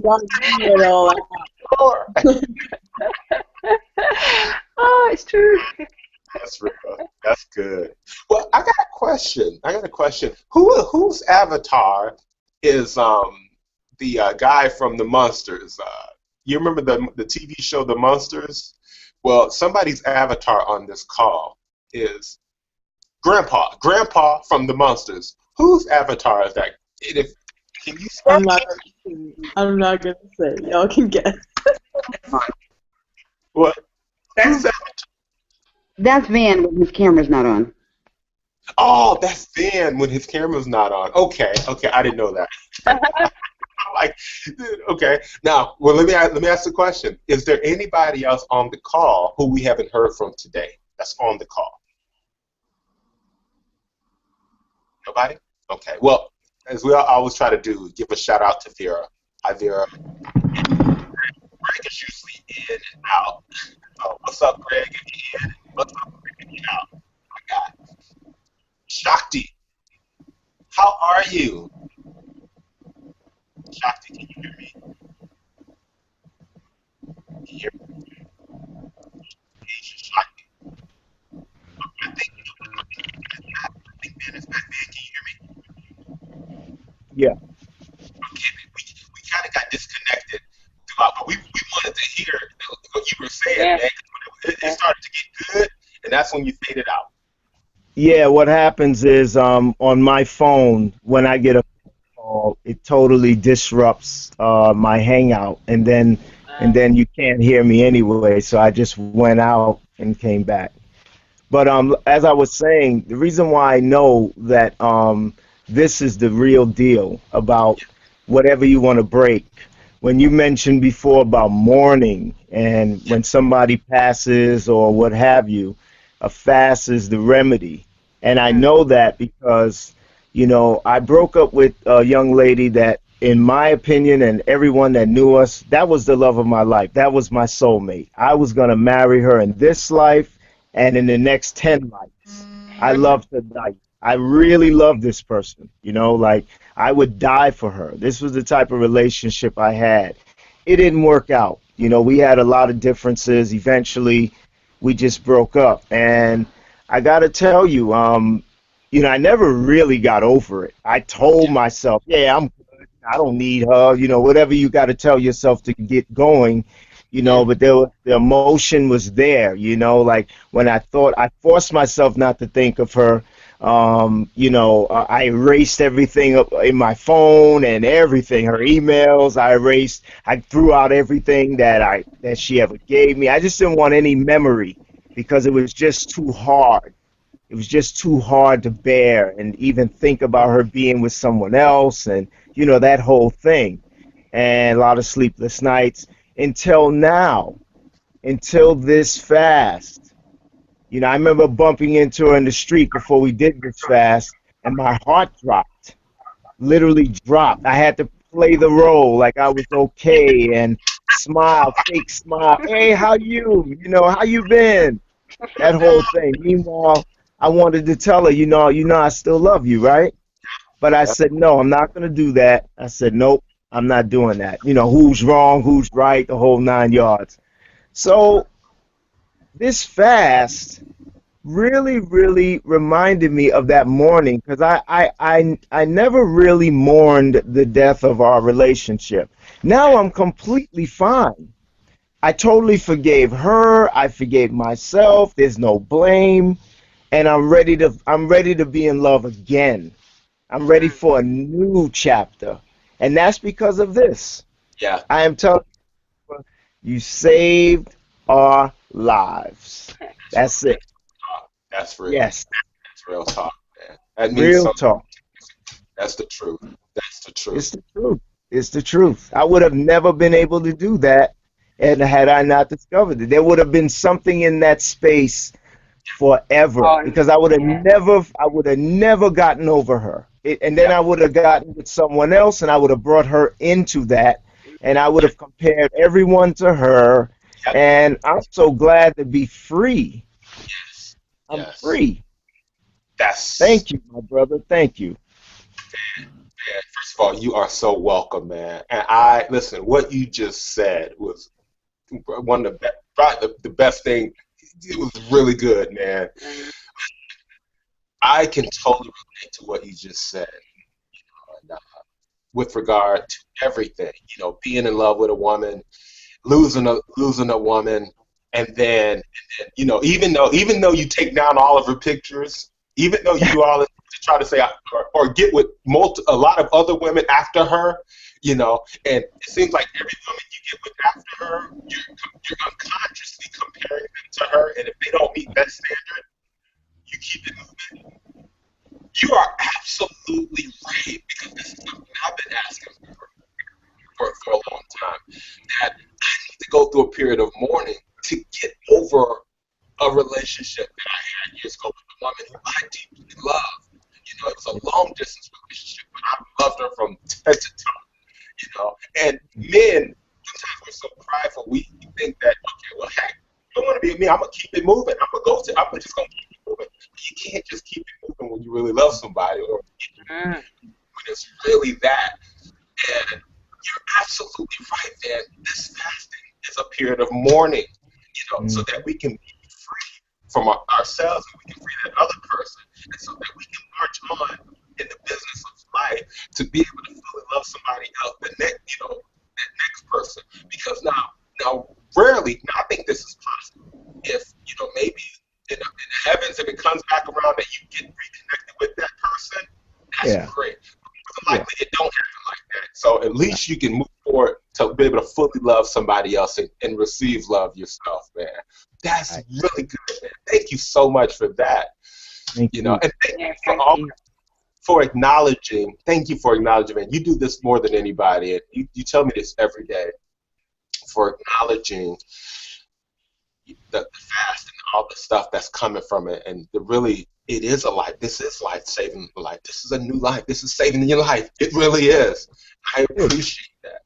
gotta figure it all out. Oh, it's true. That's real. That's good. Well, I got a question. Whose avatar is the guy from the Monsters? You remember the TV show The Monsters? Well, somebody's avatar on this call is Grandpa. Grandpa from the Monsters. Whose avatar is that? And if can you spell I'm not gonna say. Y'all can guess. what? Whose That's Van when his camera's not on. Oh, that's Van when his camera's not on. Okay, I didn't know that. I'm like, okay. Now, well, let me ask the question: is there anybody else on the call who we haven't heard from today that's on the call? Nobody? Okay. Well, as we always try to do, give a shout out to Vera. Hi, Vera. Greg is usually in and out. What's up, Greg? If you in? What's up, Greg? If you out? My God. Shakti, how are you? Shakti, can you hear me? Can you hear me? Shakti. Yeah. Okay, we kind of got disconnected throughout, but we wanted to hear what you were saying, Yeah. man. It started to get good, and that's when you faded out. Yeah, what happens is on my phone when I get a call, it totally disrupts my hangout, and then you can't hear me anyway. So I just went out and came back. But as I was saying, the reason why I know that this is the real deal about whatever you want to break. When you mentioned before about mourning and when somebody passes or what have you, a fast is the remedy. And I know that because, I broke up with a young lady that, in my opinion, and everyone that knew us, that was the love of my life. That was my soulmate. I was going to marry her in this life and in the next 10 lives. I loved her life. I really love this person, like I would die for her. This was the type of relationship I had. It didn't work out. We had a lot of differences. Eventually, we just broke up. And I got to tell you, I never really got over it. I told myself, yeah, I'm good. I don't need her, whatever you got to tell yourself to get going, but the emotion was there, like when I forced myself not to think of her. I erased everything up in my phone and everything, her emails. I threw out everything that she ever gave me. I just didn't want any memory because it was just too hard. It was just too hard to bear and even think about her being with someone else and, that whole thing. And a lot of sleepless nights until now, until this fast. I remember bumping into her in the street before we did this fast, and my heart dropped, literally dropped. I had to play the role like I was okay and smile, fake smile. Hey, how you? How you been? That whole thing. Meanwhile, I wanted to tell her, I still love you, right? But I said, no, I'm not going to do that. I said, nope, I'm not doing that. Who's wrong, who's right, the whole 9 yards. So this fast really, really reminded me of that morning because I never really mourned the death of our relationship. Now I'm completely fine. I totally forgave her. I forgave myself. There's no blame, and I'm ready to be in love again. I'm ready for a new chapter, and that's because of this. Yeah, I am telling you, you saved our lives. that's real That's it. talk. That's real. Yes, That's real talk, man. That means real something. talk. That's the truth. That's the truth. It's the truth. It's the truth. I would have never been able to do that, and had I not discovered it, there would have been something in that space forever Oh, because I would have yeah. never gotten over her. And then Yeah, I would have gotten with someone else, and I would have brought her into that, and I would yeah, have compared everyone to her. yeah. And I'm so glad to be free. Yes, I'm yes. free. That's Thank you, my brother. Thank you. man. First of all, you are so welcome, man. And I listen. What you just said was one of the best, probably the best thing. It was really good, man. I can totally relate to what you just said. And, with regard to everything, being in love with a woman, losing a woman, and then even though you take down all of her pictures, even though you do all this to try to say or get with a lot of other women after her, and it seems like every woman you get with after her, you're unconsciously comparing them to her, and if they don't meet that standard, you keep it moving. You are absolutely right because this is something I've been asking for a long time. That I need to go through a period of mourning to get over a relationship that I had years ago with a woman who I deeply loved. It was a long distance relationship, but I loved her from head to toe. And men, sometimes we're so prideful, we think that, okay, well, heck, you don't want to be with me, I'm going to keep it moving. I'm just going to keep it moving. But you can't just keep it moving when you really love somebody or Mm. when it's really that. And you're absolutely right, man. This fasting is a period of mourning, so Mm. that we can be free from ourselves and we can free that other person, and so that we can march on in the business of life to be able to somebody else, the next, that next person. Because now, rarely, now I think this is possible. If, maybe in the heavens, if it comes back around that you get reconnected with that person, that's Yeah. great. But likely it don't happen like that. So at least you can move forward to be able to fully love somebody else and receive love yourself, man. That's really good, man. Thank you so much for that. Thank you. And thank you for acknowledging. Thank you for acknowledging, man. You do this more than anybody, and you tell me this every day. For acknowledging the fast and all the stuff that's coming from it, and it is a life. This is life-saving life. This is a new life. This is saving your life. It really is. I appreciate that.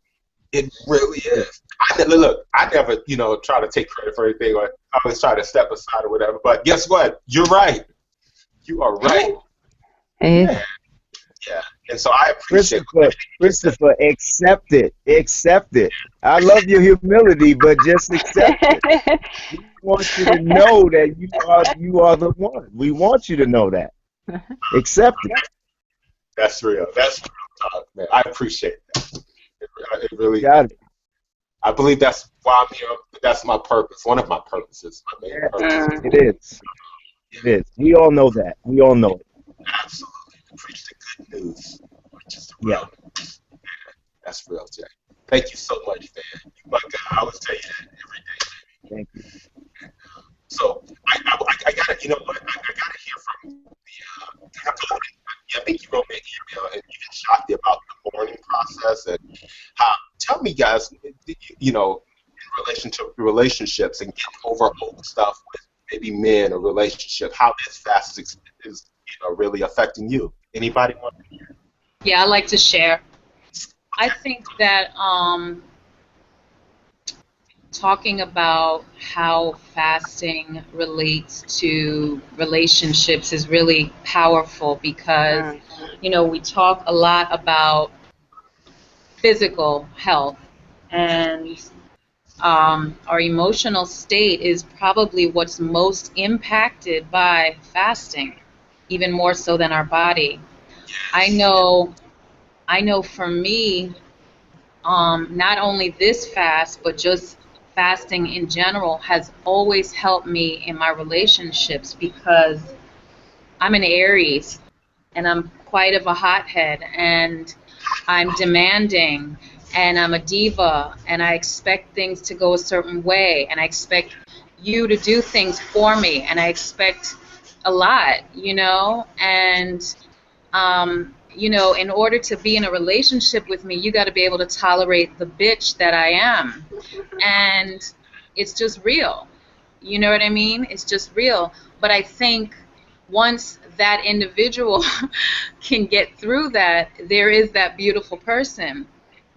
It really is. Look, I never, try to take credit for anything, or I always try to step aside or whatever. But guess what? You're right. You are right. Yeah. And so I appreciate Kristopher, accept it. Accept it. I love your humility, but just accept it. We want you to know that you are the one. We want you to know that. Accept it. That's real. That's real talk, man. I appreciate that. It really. Got it. I believe that's why I'm here. That's my purpose. One of my purposes. My main purpose. It is. It is. We all know that. We all know it. Absolutely. Preach the good news, which is the real news. Yeah, that's real, Jay. Thank you so much, man. You my guy. I would tell you that every day, baby. Thank you. So I gotta, I gotta hear from I think you wrote me an email and you just shocked me about the mourning process and how. Tell me, guys, in relation to relationships and getting over old stuff with maybe men or relationship, how this fast is really affecting you. Anybody want to hear? Yeah, I like to share. I think that talking about how fasting relates to relationships is really powerful because, we talk a lot about physical health, and our emotional state is probably what's most impacted by fasting, even more so than our body. I know for me, not only this fast, but just fasting in general has always helped me in my relationships because I'm an Aries and I'm quite of a hothead and I'm demanding and I'm a diva and I expect things to go a certain way and I expect you to do things for me and I expect a lot, and in order to be in a relationship with me, you got to be able to tolerate the bitch that I am. And it's just real. You know what I mean? It's just real. But I think once that individual can get through that, there is that beautiful person.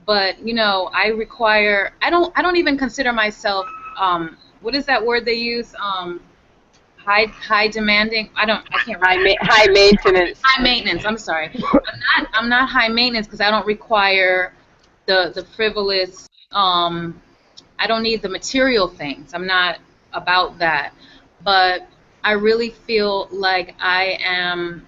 But, I don't even consider myself, what is that word they use? High demanding. I can't remember. High maintenance. High maintenance. I'm sorry. I'm not high maintenance because I don't require the frivolous. I don't need the material things. I'm not about that. But I really feel like I am,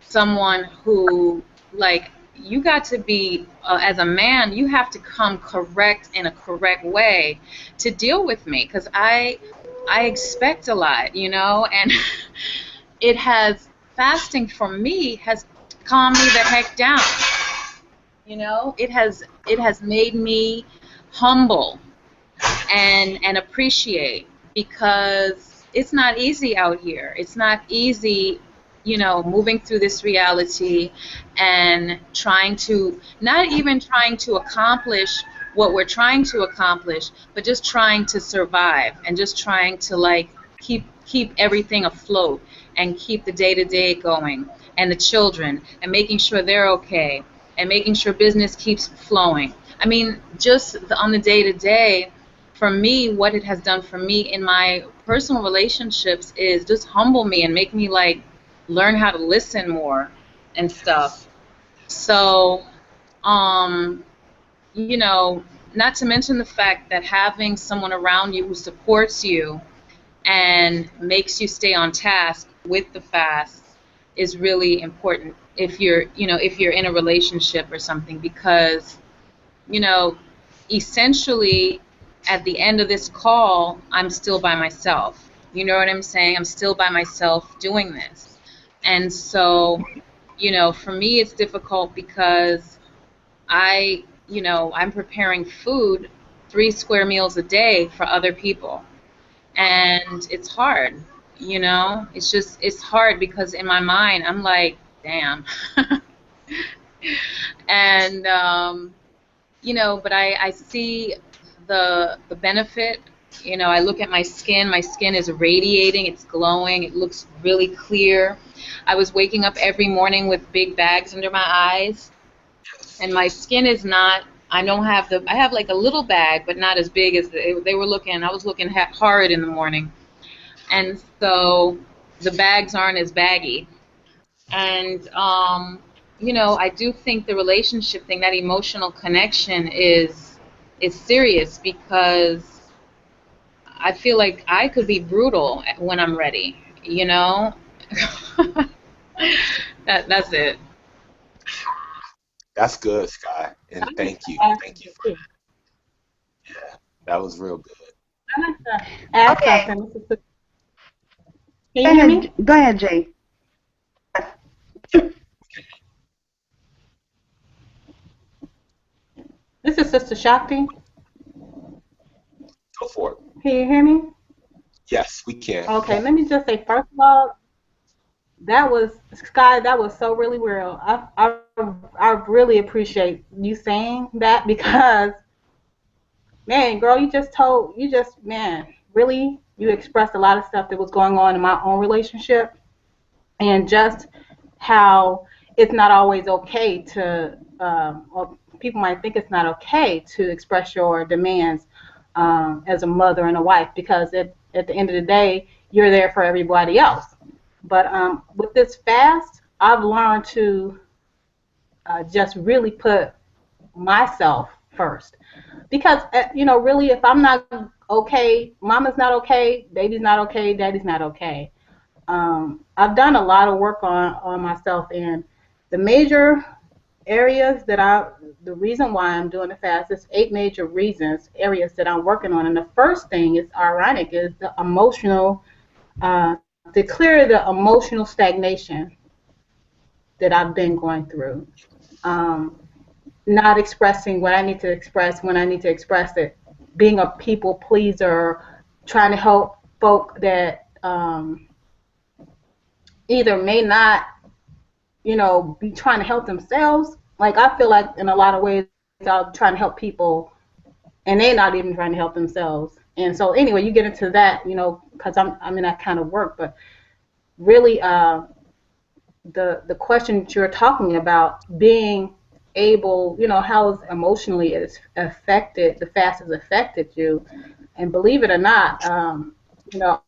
someone who, like, you got to be, as a man, you have to come correct in a correct way to deal with me because I expect a lot, and fasting for me has calmed me the heck down. It has made me humble and appreciate because it's not easy out here. It's not easy, moving through this reality and not even trying to accomplish what we're trying to accomplish, but just trying to survive and just trying to keep everything afloat and keep the day-to-day going and the children and making sure they're okay and making sure business keeps flowing. I mean, just on the day-to-day, for me, what it has done for me in my personal relationships is just humble me and make me learn how to listen more and stuff. So, not to mention the fact that having someone around you who supports you and makes you stay on task with the fast is really important if you're in a relationship or something, because you know, essentially at the end of this call, I'm still by myself. You know what I'm saying? I'm still by myself doing this. And so, for me it's difficult because I'm preparing food 3 square meals a day for other people. And it's hard, it's hard because in my mind I'm like, damn. And but I see the benefit. I look at my skin is radiating, it's glowing, it looks really clear. I was waking up every morning with big bags under my eyes, and my skin is not, I have like a little bag, but not as big as they were looking. I was looking hard in the morning, and so the bags aren't as baggy. And I do think the relationship thing, that emotional connection is serious, because I feel like I could be brutal when I'm ready, you know? That's it. That's good, Sky. And thank you. Ask Thank you for too. that. That was real good. I like to ask Okay, something. Can you hear me? go ahead, Jay. This is Sister Shakti. Go for it. Can you hear me? Yes, we can. Okay, let me just say, first of all, that was, Sky, that was so really real. I really appreciate you saying that, because, man, girl, man, really, you expressed a lot of stuff that was going on in my own relationship, and just how it's not always okay to, or people might think it's not okay to express your demands as a mother and a wife, because at the end of the day, you're there for everybody else. But with this fast, I've learned to just really put myself first. Because, really, if I'm not okay, mama's not okay, baby's not okay, daddy's not okay. I've done a lot of work on myself, and the major areas the reason why I'm doing the fast is 8 major areas that I'm working on. And the first thing is ironic, is the emotional, to clear the emotional stagnation that I've been going through. Um, Not expressing what I need to express when I need to express it, being a people pleaser, trying to help folk that either may not, be trying to help themselves. Like, I feel like in a lot of ways I'm trying to help people and they're not even trying to help themselves. And so anyway, you get into that, because I'm in that kind of work. But really, the question that you're talking about, being able, how is emotionally it's affected, the fast has affected you. And believe it or not, I'm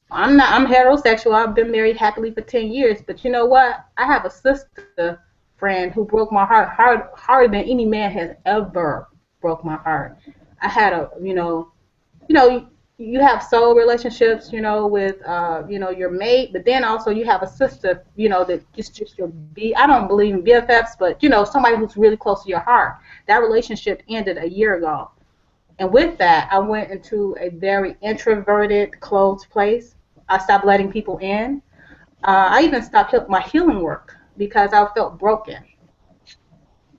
heterosexual. I've been married happily for 10 years. But you know what? I have a sister friend who broke my heart harder than any man has ever broke my heart. I had you have soul relationships, with, your mate, but then also you have a sister, that just your I don't believe in BFFs, but, somebody who's really close to your heart. That relationship ended a year ago. And with that, I went into a very introverted, closed place. I stopped letting people in. I even stopped my healing work because I felt broken.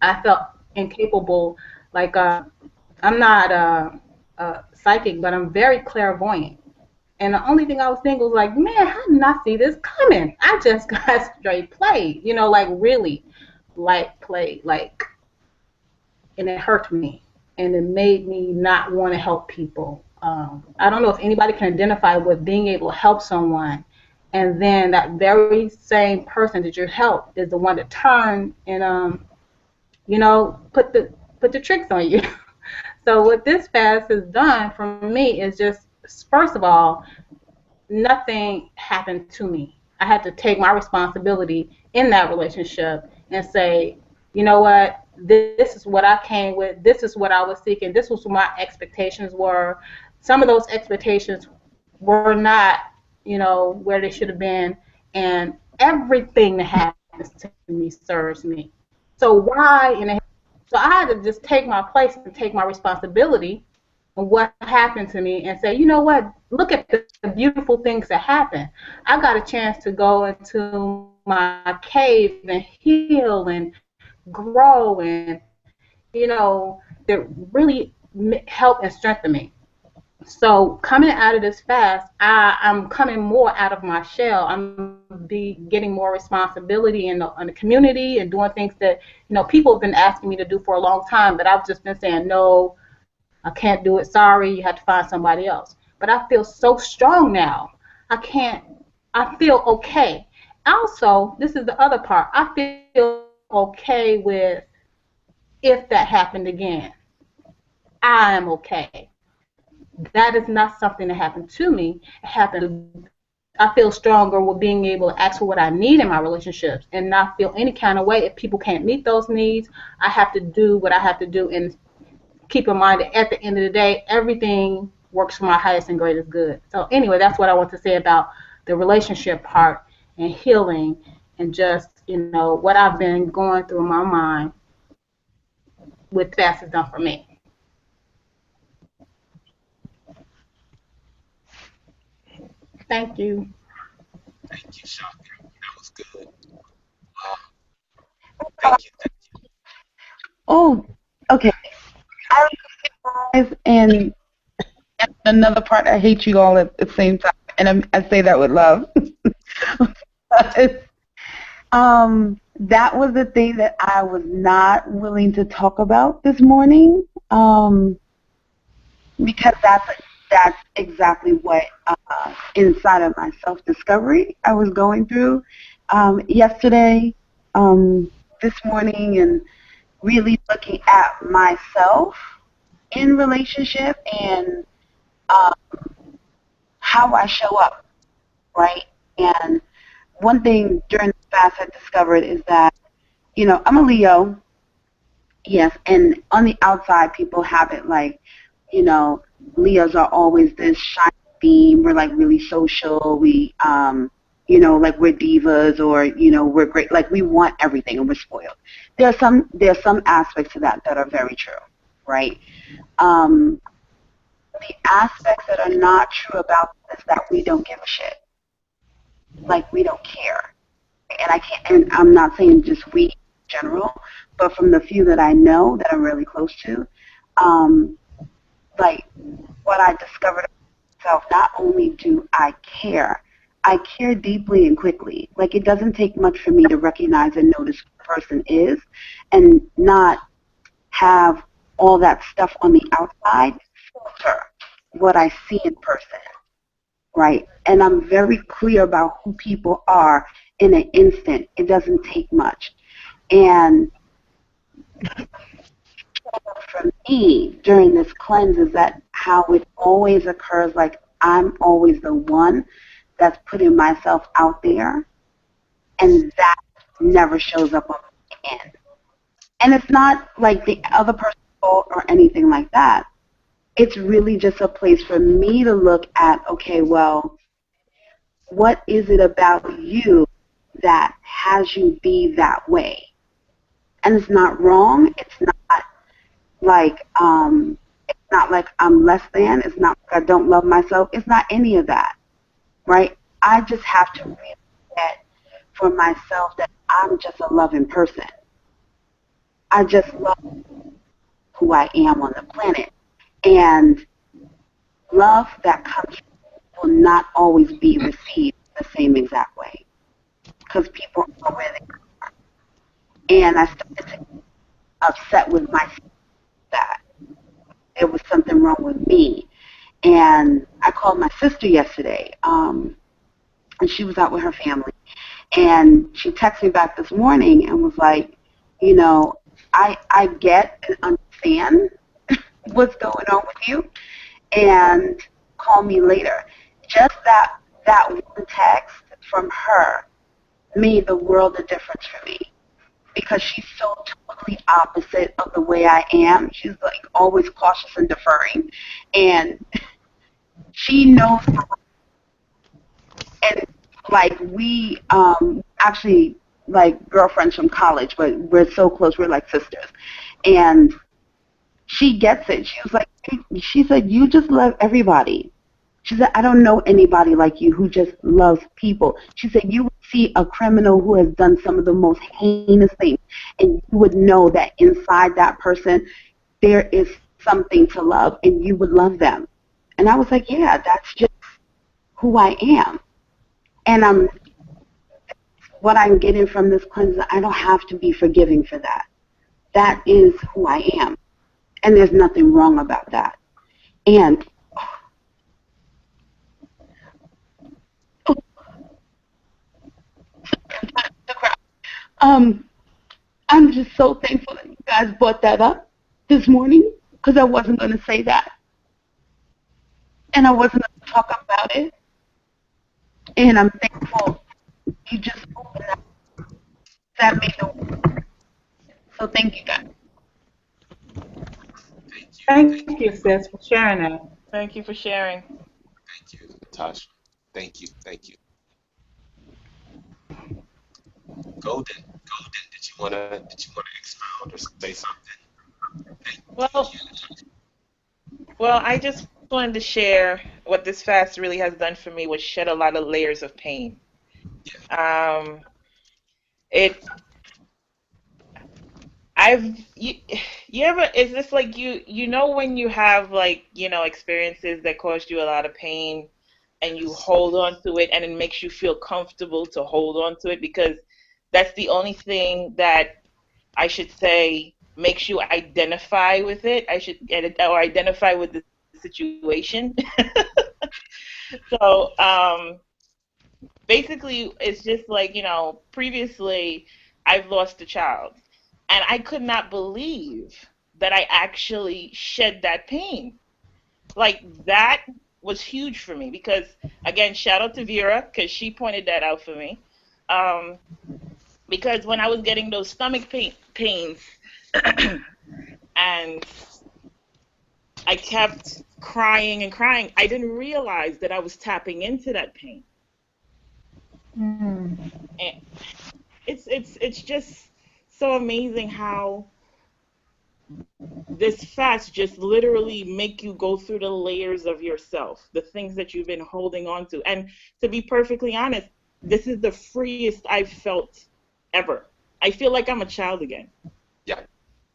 I felt incapable. Like, I'm not psychic, but I'm very clairvoyant. And the only thing I was thinking was like, man, how did I see this coming? I just got straight played, like really, like played, like, and it hurt me, and it made me not want to help people. I don't know if anybody can identify with being able to help someone, and then that very same person that you help is the one that turn and put the tricks on you. So what this fast has done for me is just, first of all, nothing happened to me. I had to take my responsibility in that relationship and say, you know what, this is what I came with, this is what I was seeking, this was what my expectations were. Some of those expectations were not, where they should have been, and everything that happened to me serves me. So why in a so I had to just take my place and take my responsibility on what happened to me and say, you know what, look at the beautiful things that happened. I got a chance to go into my cave and heal and grow and, that really help and strengthen me. So coming out of this fast, I'm coming more out of my shell. I'm getting more responsibility in the community and doing things that people have been asking me to do for a long time, but I've just been saying no. I can't do it. Sorry, you have to find somebody else. But I feel so strong now. I can't. I feel okay. Also, this is the other part. I feel okay with if that happened again. I am okay. That is not something that happened to me. It happened. I feel stronger with being able to ask for what I need in my relationships and not feel any kind of way if people can't meet those needs. I have to do what I have to do and keep in mind that at the end of the day, everything works for my highest and greatest good. So anyway, that's what I want to say about the relationship part and healing and just, what I've been going through in my mind with fast has done for me. Thank you. Thank you, Shaka. That was good. Thank you. Oh, okay. I realize, and another part, I hate you all at the same time, and I say that with love. But, that was the thing that I was not willing to talk about this morning, because that's exactly what inside of my self-discovery I was going through yesterday, this morning, and really looking at myself in relationship and um, how I show up, right? And one thing during the fast I discovered is that, I'm a Leo, yes, and on the outside people have it like, you know, Leos are always this shiny beam. We're like really social. Like we're divas, or we're great. Like we want everything and we're spoiled. There's some aspects to that are very true, right? Um, the aspects that are not true about this is that we don't give a shit. Like we don't care. And I can't. And I'm not saying just we in general, but from the few that I know that I'm really close to, um, like what I discovered about myself, not only do I care deeply and quickly. Like it doesn't take much for me to recognize and notice who the person is and not have all that stuff on the outside filter what I see in person, right? And I'm very clear about who people are in an instant. It doesn't take much. And for me during this cleanse is that how it always occurs, like I'm always the one that's putting myself out there, and that never shows up on my end. And it's not like the other person's fault or anything like that. It's really just a place for me to look at, okay, well, what is it about you that has you be that way? And it's not wrong. Like it's not like I'm less than. It's not like I don't love myself. It's not any of that, right? I just have to realize that for myself that I'm just a loving person. I just love who I am on the planet. And love that comes will not always be received the same exact way because people are where they are. And I started to get upset with myself that there was something wrong with me. And I called my sister yesterday, and she was out with her family. And she texted me back this morning and was like, I get and understand what's going on with you, and call me later. Just that one text from her made the world of difference for me because she's so totally opposite of the way I am. She's like always cautious and deferring, and she knows how, and like we actually like girlfriends from college, but we're so close. We're like sisters. And she gets it. She said, you just love everybody. She said, I don't know anybody like you who just loves people. She said, you would see a criminal who has done some of the most heinous things, and you would know that inside that person there is something to love, and you would love them. And I was like, yeah, that's just who I am. And what I'm getting from this cleanse, I don't have to be forgiving for that. That is who I am. And there's nothing wrong about that. And I'm just so thankful that you guys brought that up this morning, because I wasn't going to say that. And I wasn't going to talk about it. And I'm thankful you just opened that made the. So thank you guys. Thank you, sis, for sharing that. Thank you for sharing. Thank you, Natasha. Thank you. Thank you. Golden. Did you wanna expound or say something? Well, well, I just wanted to share what this fast really has done for me was shed a lot of layers of pain. Um, it you ever, is this like you know when you have like, experiences that caused you a lot of pain and you hold on to it and it makes you feel comfortable to hold on to it because that's the only thing that I should say makes you identify with it. I should get it, or identify with the situation. So basically it's just like, previously I've lost a child and I could not believe that I actually shed that pain. Like that was huge for me because, again, shout out to Vera because she pointed that out for me. Um, because when I was getting those stomach pains and I kept crying and crying, I didn't realize that I was tapping into that pain. Mm. And it's just so amazing how this fast just literally make you go through the layers of yourself, the things that you've been holding on to. And to be perfectly honest, this is the freest I've felt ever. I feel like I'm a child again. Yeah.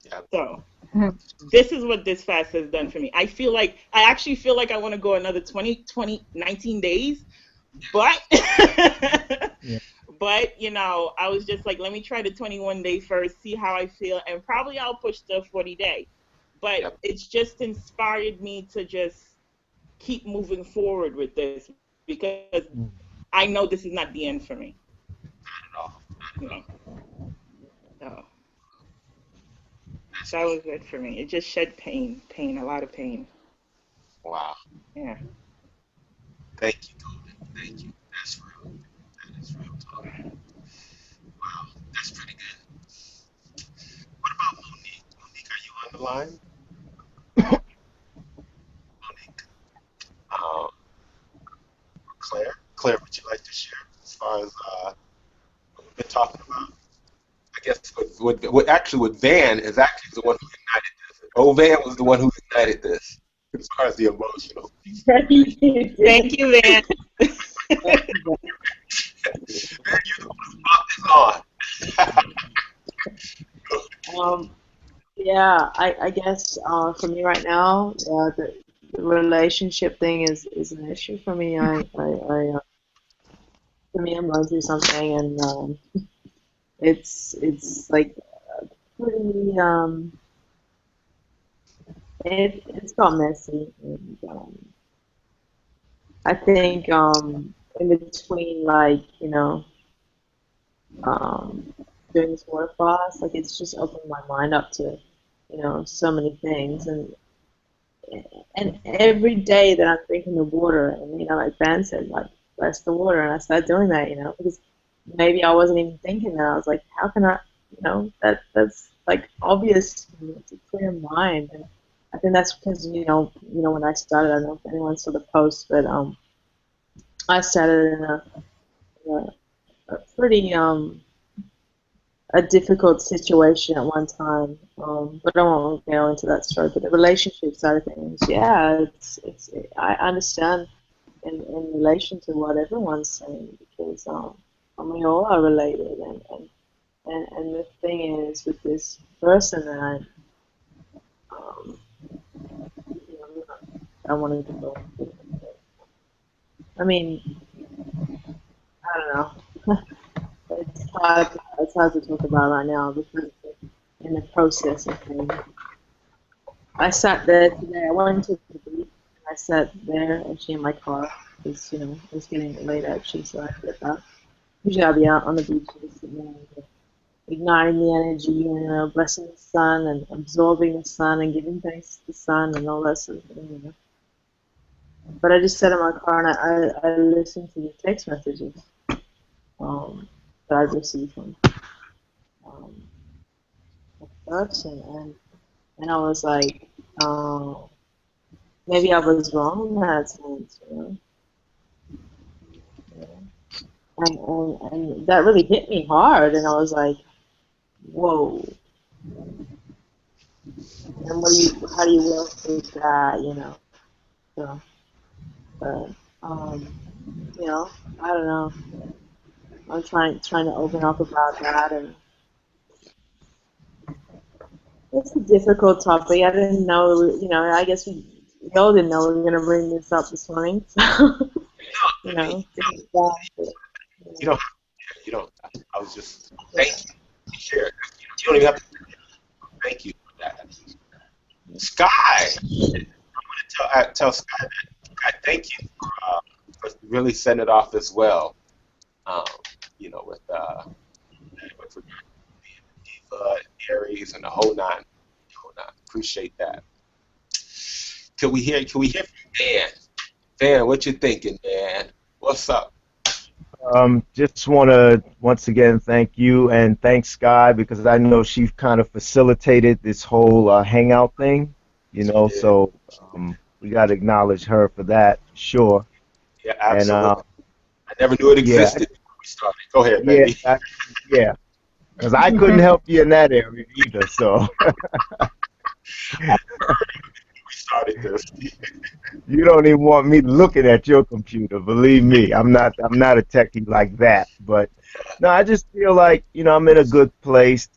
Yeah. So this is what this fast has done for me. I actually feel like I want to go another 19 days, but Yeah. but I was just like, let me try the 21-day first, see how I feel, and probably I'll push the 40-day. But Yep. it's just inspired me to just keep moving forward with this because Mm. I know this is not the end for me. Not at all. You know, so that was it for me. It just shed pain, a lot of pain. Wow. Yeah. Thank you, Golden. Thank you. That's real. That is real talk. Wow. That's pretty good. What about Monique? Monique, are you on the line? Monique. Um, Claire? Claire, would you like to share as far as what we've been talking about? I guess what Van is actually the one who ignited this. Oh, Van was the one who ignited this as far as the emotional. Thank you, Van. Van, you're the one who brought this on. Yeah, I guess for me right now, the relationship thing is an issue for me. For me, I'm going through something, and it's like pretty it's got messy, and I think in between like um doing this work class, like it's just opened my mind up to so many things, and every day that I'm drinking the water, and like Ben said, like bless the water, and I started doing that, because maybe I wasn't even thinking that. I was like, how can I, that's like obvious to me. It's a clear mind, and I think that's because when I started, I don't know if anyone saw the post, but I started in a pretty a difficult situation at one time. But I won't go into that story. But the relationship side of things, yeah, I understand in relation to what everyone's saying because we all are related, and the thing is with this person that um, you know, I wanted to go. I mean, I don't know. It's hard to talk about right now because in the process of things. I sat there today. I went to the beach. And I sat there actually in my car because it was getting late actually, so I did that. Usually I'll be out on the beach just sitting there, igniting the energy, blessing the sun and absorbing the sun and giving thanks to the sun and all that sort of thing. But I just sat in my car and I listened to the text messages that I've received from um, the person, and I was like, maybe I was wrong in that sense. And that really hit me hard, and I was like, whoa. And how do you work with that? So, but, I don't know. I'm trying to open up about that, and it's a difficult topic. I didn't know, I guess we all didn't know we were going to bring this up this morning. So, You don't. You don't. I was just thank you. You shared. You don't even have to thank you for that. Sky, tell Sky that I thank you for really setting it off as well. Um, with Diva, Aries, and the whole nine. Appreciate that. Can we hear from Dan? Dan, what you thinking, Dan? What's up? Just want to once again thank you and thank Sky because I know she kind of facilitated this whole hangout thing, Yeah, so we got to acknowledge her for that, for sure. yeah, And absolutely. I never knew it yeah, existed before we started. Go ahead, yeah, baby. yeah, because I couldn't help you in that area either. So We started this. you don't even want me looking at your computer. Believe me, I'm not a techie like that. But no, I just feel like I'm in a good place.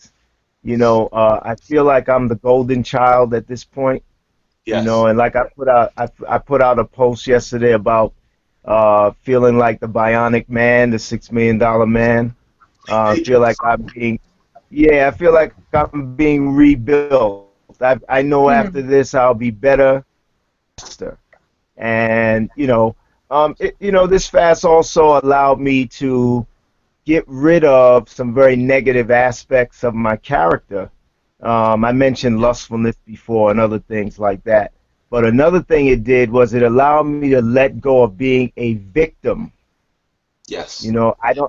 I feel like I'm the golden child at this point. Yes. And like I put out a post yesterday about feeling like the bionic man, the $6 million man. I feel like I feel like I'm being rebuilt. I know after Mm. this I'll be better, faster. And this fast also allowed me to get rid of some very negative aspects of my character. I mentioned lustfulness before and other things like that. But another thing it did was it allowed me to let go of being a victim. Yes.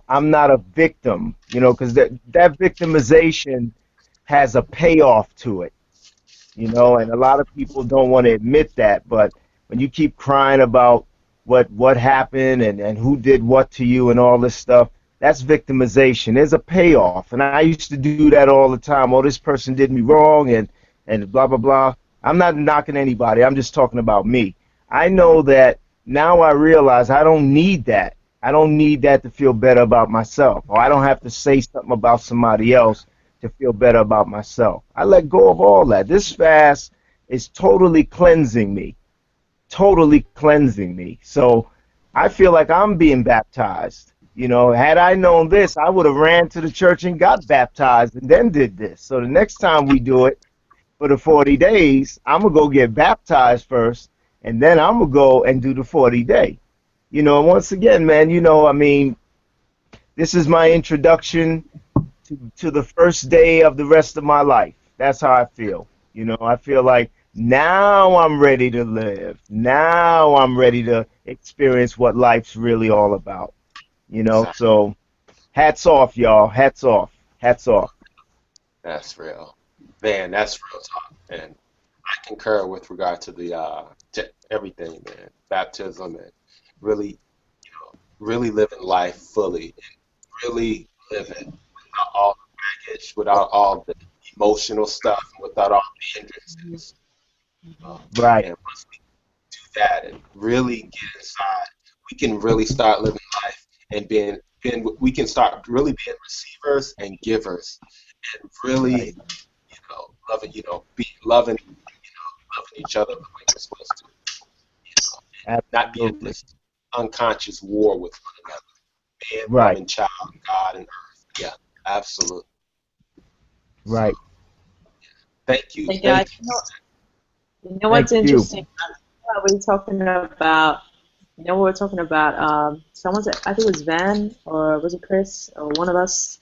I'm not a victim, because that victimization has a payoff to it, and a lot of people don't want to admit that. But when you keep crying about what happened and who did what to you and all this stuff, that's victimization. There's a payoff, and I used to do that all the time. Oh, this person did me wrong, and blah blah blah. I'm not knocking anybody. I'm just talking about me. I know that now. I realize I don't need that. I don't need that to feel better about myself, or I don't have to say something about somebody else to feel better about myself. I let go of all that. This fast is totally cleansing me, totally cleansing me. So I feel like I'm being baptized. Had I known this, I would have ran to the church and got baptized and then did this. So the next time we do it for the 40 days, I'm going to go get baptized first, and then I'm going to go and do the 40-day. Once again, man, I mean, this is my introduction to the first day of the rest of my life. That's how I feel. I feel like now I'm ready to live. Now I'm ready to experience what life's really all about. Exactly. So hats off, y'all. Hats off. Hats off. That's real. Man, that's real talk. And I concur with regard to the to everything, man. Baptism and really, really living life fully and really living without all the baggage, without all the emotional stuff, without all the hindrances. Right. And once we do that and really get inside, we can really start living life and we can start really being receivers and givers and really, Right. loving, be loving each other the way we're supposed to, not be in Absolutely. this unconscious war with one another. Man, Right. woman, child, God, and earth. Yeah, absolutely. So, Right. thank you. Hey Thank guys, you. you know Thank what's you. interesting? We were talking about, we were talking about, someone said, I think it was Van, or was it Chris, or one of us,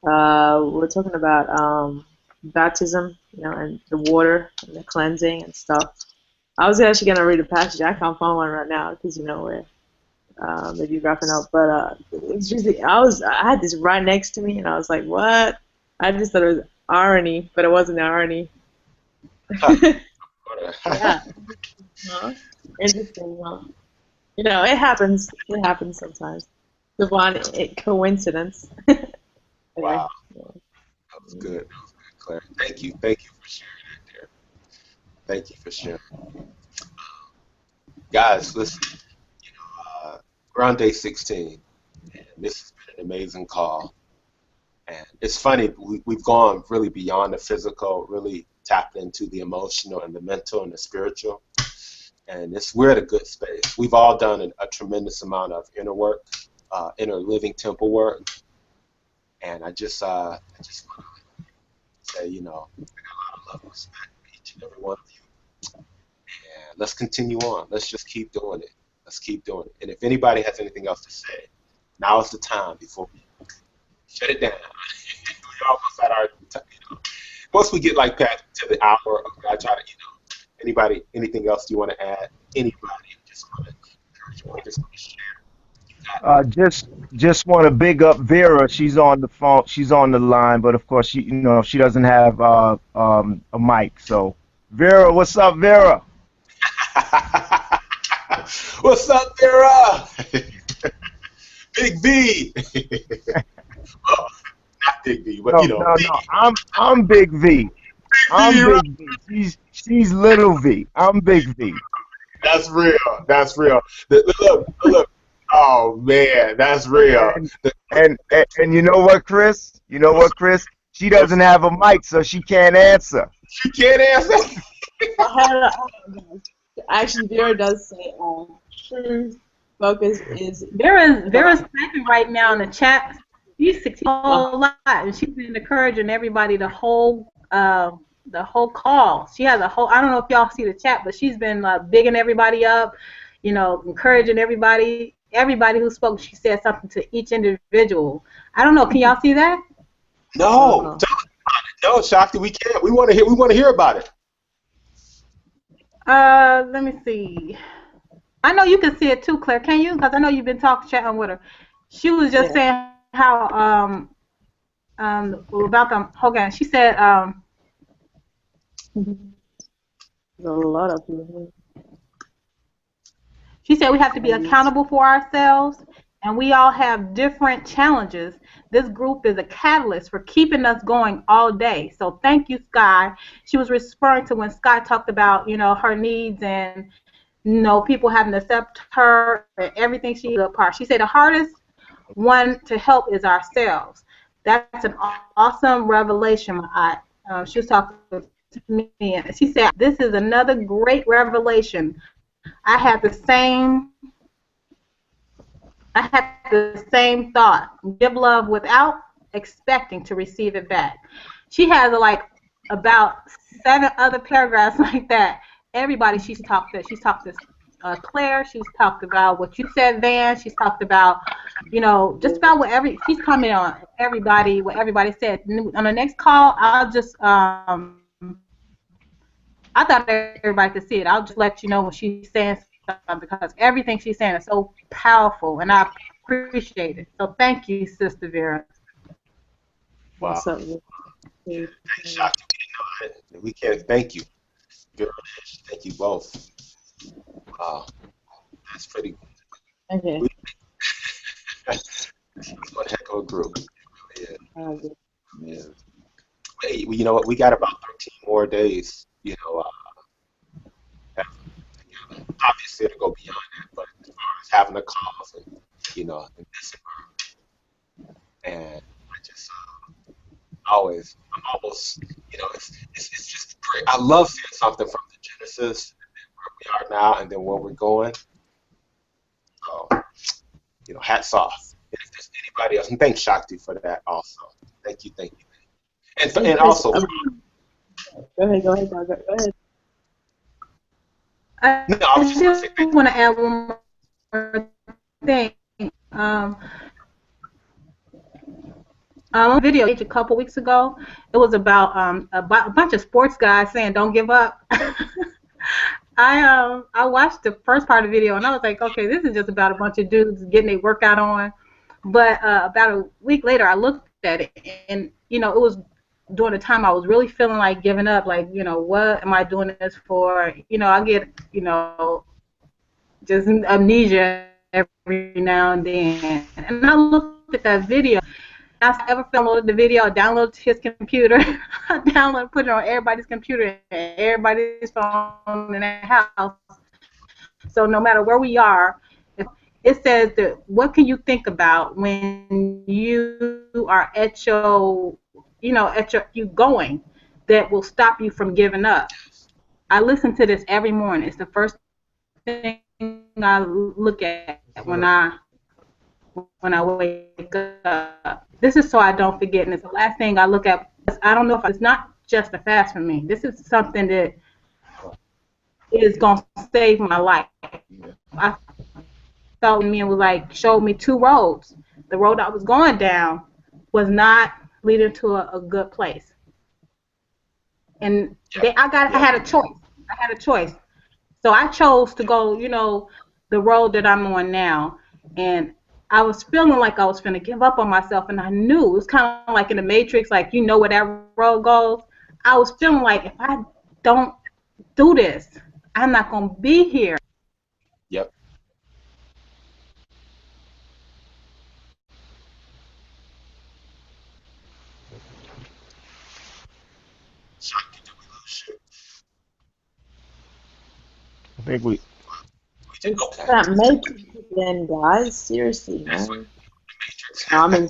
we were talking about baptism, and the water and the cleansing and stuff. I was actually gonna read a passage. I can't find one right now because we're maybe wrapping up. But it's just I had this right next to me, and I was like, "What?" I just thought it was irony, but it wasn't irony. Yeah. Huh? Interesting. Huh? It happens. It happens sometimes. Divine coincidence. Anyway. Wow, that was good. That was good, Claire. Thank you. Thank you for sharing that there. Thank you for sharing. Guys, listen, we're on day 16, and this has been an amazing call. And it's funny, we've gone really beyond the physical, really tapped into the emotional and the mental and the spiritual. And we're at a good space. We've all done a tremendous amount of inner work, inner living temple work. And I just want to say, I got a lot of love and respect for each and every one of you. And let's continue on. Let's just keep doing it. Let's keep doing it. And if anybody has anything else to say, now is the time before we shut it down. We almost at our, once we get like that to the hour, I try to, anybody, anything else you want to add? Anybody, just want to encourage you, just want to share. Just want to big up Vera. She's on the phone. She's on the line, but of course she doesn't have a mic. So Vera, what's up, Vera? What's up, Vera? Big V. Well, not Big V, but No, no, V. no. I'm Big V. I'm V, right? Big V. She's Little V. I'm Big V. That's real. That's real. Look. Oh man, that's real. And and you know what, Chris? You know what, Chris? She doesn't have a mic, so she can't answer. You can't answer. Actually, Vera does say true focus is Vera's typing right now in the chat. She's a whole lot, and she's been encouraging everybody the whole call. She has a whole. I don't know if y'all see the chat, but she's been bigging everybody up, encouraging everybody. Everybody who spoke, she said something to each individual. I don't know. Can y'all see that? No, no, Shakti, we can't. We want to hear about it. Let me see. I know you can see it too, Claire. Can you? Because I know you've been chatting with her. She was just saying how about the Hogan. She said there's a lot of people. She said we have to be accountable for ourselves, and we all have different challenges. This group is a catalyst for keeping us going all day. So thank you, Sky. She was referring to when Sky talked about, her needs and, people having to accept her and everything she did apart. She said the hardest one to help is ourselves. That's an awesome revelation. She was talking to me, and she said, this is another great revelation. I had the same thought. Give love without expecting to receive it back. She has about 7 other paragraphs like that. Everybody she's talked to. She's talked to Claire. She's talked about what you said, Van. She's talked about, just about she's commented on everybody, what everybody said. On the next call, I'll just I thought everybody could see it. I'll just let you know when she's saying something because everything she's saying is so powerful, and I appreciate it. So thank you, Sister Vera. Wow. Shakti, we can't thank you. Vera, thank you both. Wow. That's pretty good. Okay. One heck of a group. Yeah. Yeah. Hey, you know what? We got about 13 more days. Obviously it'll go beyond that, but as far as having a cause and and missing her, and I just I'm almost, it's just great. I love seeing something from the Genesis where we are now and then where we're going. So, hats off. And if there's anybody else, and thanks Shakti for that also. Thank you, thank you. Hey, And Chris, also, go ahead, Margaret. Go ahead. no, I was I just going to still say thank want to add one more thing. On a video a couple weeks ago, it was about a bunch of sports guys saying don't give up. I watched the first part of the video and I was like, okay, this is just about a bunch of dudes getting their workout on. But about a week later, I looked at it and it was during the time I was really feeling like giving up. Like, what am I doing this for? I get just amnesia every now and then. And I looked at that video. I ever downloaded the video, I downloaded his computer, I downloaded, put it on everybody's computer and everybody's phone in the house. So no matter where we are, it says that what can you think about when you are at your, you going that will stop you from giving up. I listen to this every morning. It's the first thing I look at when I wake up. This is so I don't forget, and it's the last thing I look at. I don't know if it's not just a fast for me. This is something that is gonna save my life. I felt me and was like showed me two roads. The road I was going down was not leading to a good place, and I had a choice. I had a choice. So I chose to go, the road that I'm on now, and I was feeling like I was finna give up on myself, and I knew it was kind of like in the Matrix, like where that road goes. I was feeling like if I don't do this, I'm not gonna be here. Yep. Shakti, did we lose you? I think we. We did. It's Okay. that Matrix again, guys. Seriously, That's what man. Matrix. No, I'm in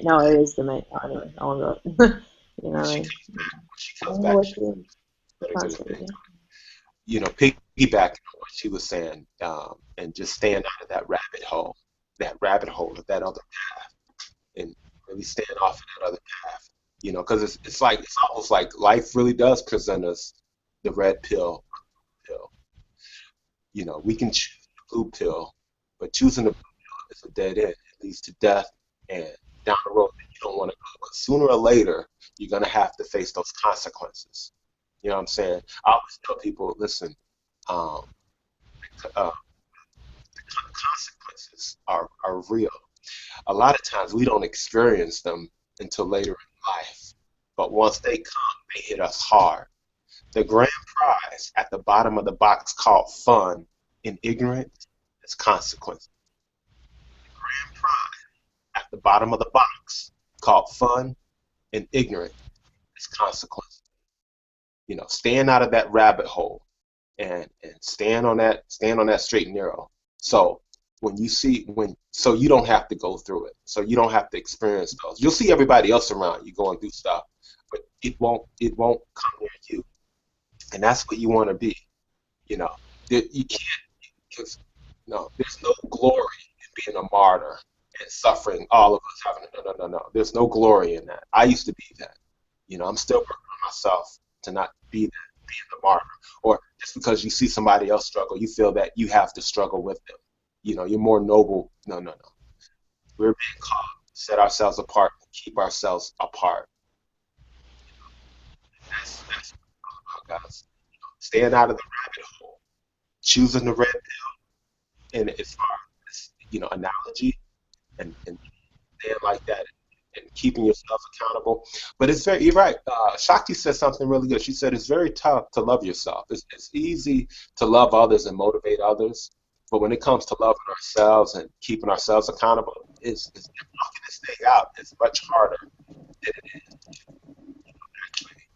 No, it is the Matrix. Anyway, I won't go. You know what I She mean? comes back. When she I comes don't know back, what she you better get it constantly. piggybacking on what she was saying, and just staying out of that rabbit hole of that other path, and really staying off of that other path. Because it's almost like life really does present us the red pill, pill. We can choose the blue pill, but choosing the blue pill is a dead end. It leads to death and down the road that you don't want to go. But sooner or later, you're gonna have to face those consequences. You know what I'm saying? I always tell people, listen, um, uh, consequences are real. A lot of times we don't experience them until later in life. But once they come, they hit us hard. The grand prize at the bottom of the box called fun in ignorance is consequences. The grand prize at the bottom of the box called fun in ignorance is consequences. Staying out of that rabbit hole and stand on that straight and narrow. So so you don't have to go through it. So you don't have to experience those. You'll see everybody else around you going through stuff, but it won't come near you. And that's what you want to be. You can't, because no, there's no glory in being a martyr and suffering. All of us having no. There's no glory in that. I used to be that. I'm still working on myself to not be that, being the martyr. Or just because you see somebody else struggle, you feel that you have to struggle with them. You're more noble. No. We're being called to set ourselves apart, keep ourselves apart. That's what it's about, guys. Staying out of the rabbit hole, choosing the red pill, and as far as analogy and staying like that and keeping yourself accountable. But you're right. Shakti said something really good. She said it's very tough to love yourself. It's easy to love others and motivate others, but when it comes to loving ourselves and keeping ourselves accountable, it's knocking this thing out. It's much harder. It is. Actually,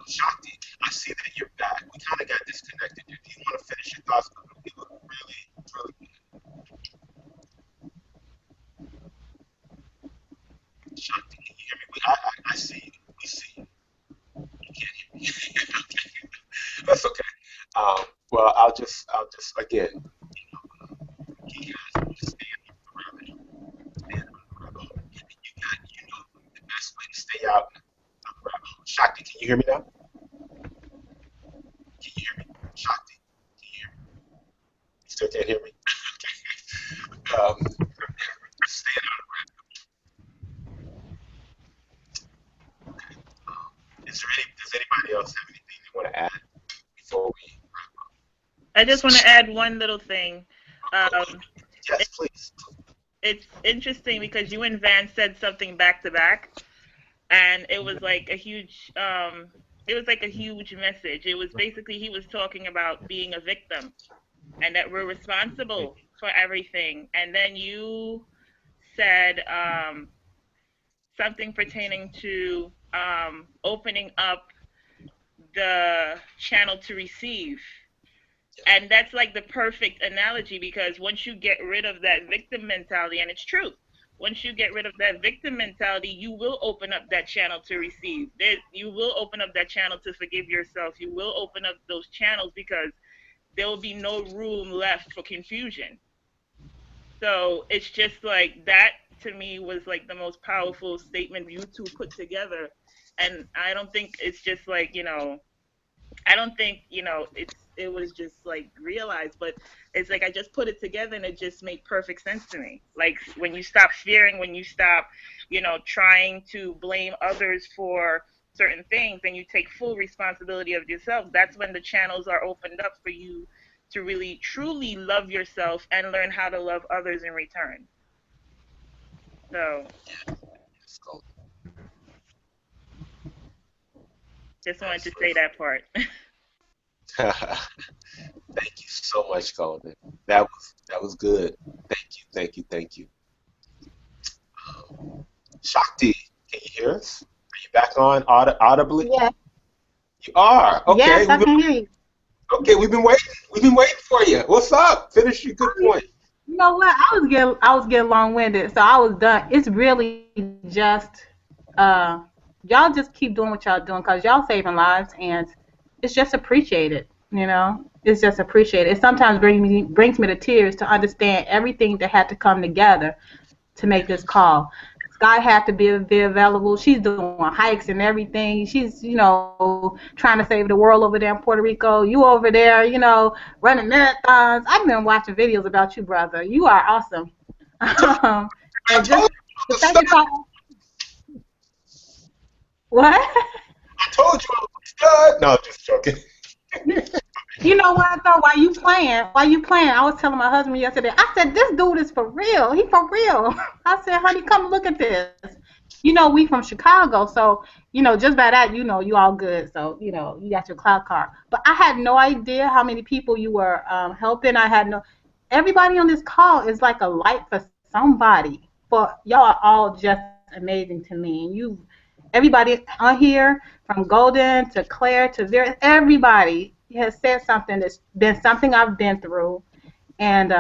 Shakti, I see that you're back. We kind of got disconnected. Do you want to finish your thoughts? You look really, really good. Shakti, can you hear me? I see you. We see you. You can't hear me. That's okay. Well, I'll just again, you guys just stand on the rabbit hole. You know the best way to stay out of the rabbit hole. Shakti, can you hear me now? Can you hear me? Shakti, can you hear me? You still can't hear me? Okay. Staying out of the rabbit hole. Okay. Does anybody else have anything they want to add before we? I just want to add one little thing. Um, Yes, please. it's interesting because you and Van said something back to back, and it was like a huge message. It was basically he was talking about being a victim and that we're responsible for everything. And then you said something pertaining to opening up the channel to receive. And that's like the perfect analogy because once you get rid of that victim mentality, and it's true, once you get rid of that victim mentality, you will open up that channel to receive. You will open up that channel to forgive yourself. You will open up those channels because there will be no room left for confusion. So it's just like that to me was like the most powerful statement you two put together. And I don't think it's just like, I don't think, it was just like realized, but it's like I just put it together and it just made perfect sense to me. Like when you stop fearing, when you stop, trying to blame others for certain things and you take full responsibility of yourself, that's when the channels are opened up for you to really truly love yourself and learn how to love others in return. So just wanted to say that part. Thank you so much, Golden. That was good. Thank you. Shakti, can you hear us? Are you back on audibly? Yes, You are. Okay. yes, I can hear you. Okay. We've been waiting. We've been waiting for you. What's up? Finish your good point. You know what? I was getting long-winded, so I was done. It's really just y'all just keep doing what y'all doing because y'all saving lives, and it's just appreciated. It's just appreciated. It sometimes brings me to tears to understand everything that had to come together to make this call. Sky had to be available. She's doing hikes and everything. She's, trying to save the world over there in Puerto Rico. You over there, running marathons. I've been watching videos about you, brother. You are awesome. I And told just you the I was a fact that stud. what? I told you I was a stud. No, just joking. You know what though? While you playing, I was telling my husband yesterday. I said, "This dude is for real. He for real." I said, "Honey, come look at this." We from Chicago, so just by that, you all good. So you got your cloud car. But I had no idea how many people you were helping. Everybody on this call is like a light for somebody. For y'all are all just amazing to me, and everybody on here, from Golden to Claire to Vera, everybody has said something that's been something I've been through. And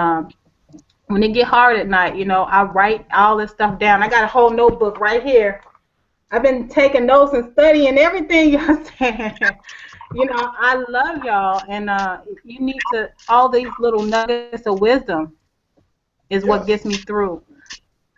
when it get hard at night, I write all this stuff down. I got a whole notebook right here. I've been taking notes and studying everything y'all said. I love y'all, and you need to, all these little nuggets of wisdom is what gets Yes. me through.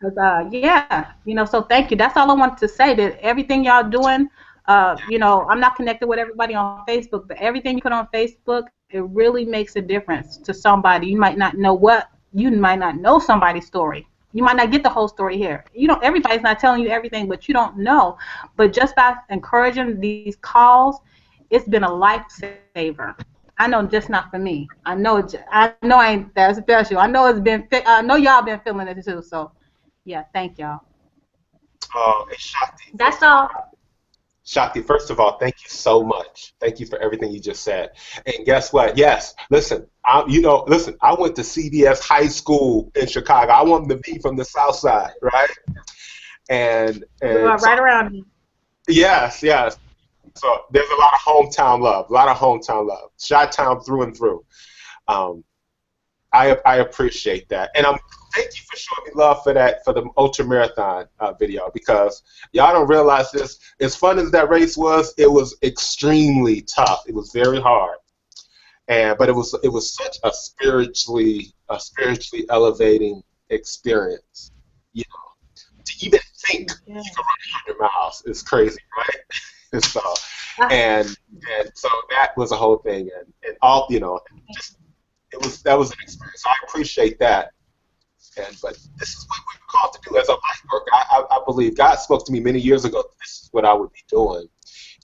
Cause so thank you. That's all I wanted to say. That everything y'all doing, I'm not connected with everybody on Facebook, but everything you put on Facebook, it really makes a difference to somebody. You might not know somebody's story. You might not get the whole story here. Everybody's not telling you everything, but you don't know. But just by encouraging these calls, it's been a lifesaver. I know just not for me. I ain't that special. I know I know y'all been feeling it too. So. Yeah, thank y'all. Hey, Shakti. That's all. Shakti, first of all, thank you so much. Thank you for everything you just said. And guess what? Yes, listen, I went to CBS High School in Chicago. I wanted to be from the South Side, right? You are so right around me. yes, yes. So there's a lot of hometown love, a lot of hometown love, Chi-town through and through. Um, I appreciate that, and thank you for showing me love for that for the ultra marathon video because y'all don't realize this. As fun as that race was, it was extremely tough. It was very hard, but it was such a spiritually elevating experience. You know, to even think you Yeah. can run 100 miles is crazy, right? So Ah, and and so that was a whole thing, and all just that was an experience. So I appreciate that. But this is what we're called to do as a life worker. I believe God spoke to me many years ago. This is what I would be doing,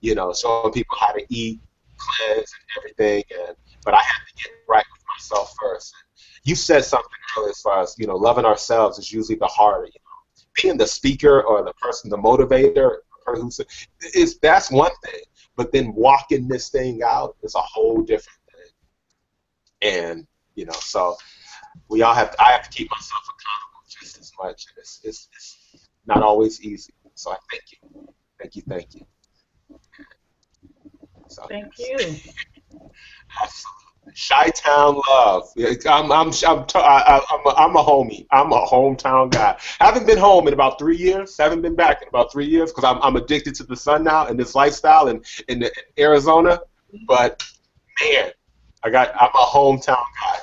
showing people how to eat, cleanse, and everything. But I had to get right with myself first. You said something earlier as far as loving ourselves is usually the harder. Being the speaker or the person, the motivator, that's one thing. But then walking this thing out is a whole different thing. And so we all have. I have to keep myself accountable just as much. And it's not always easy. So I thank you, thank you. So thank yes, you. absolutely. Chi-town love. Yeah, I'm a homie. I'm a hometown guy. Haven't been home in about 3 years. Haven't been back in about 3 years because I'm addicted to the sun now and this lifestyle in Arizona. But man, I'm a hometown guy.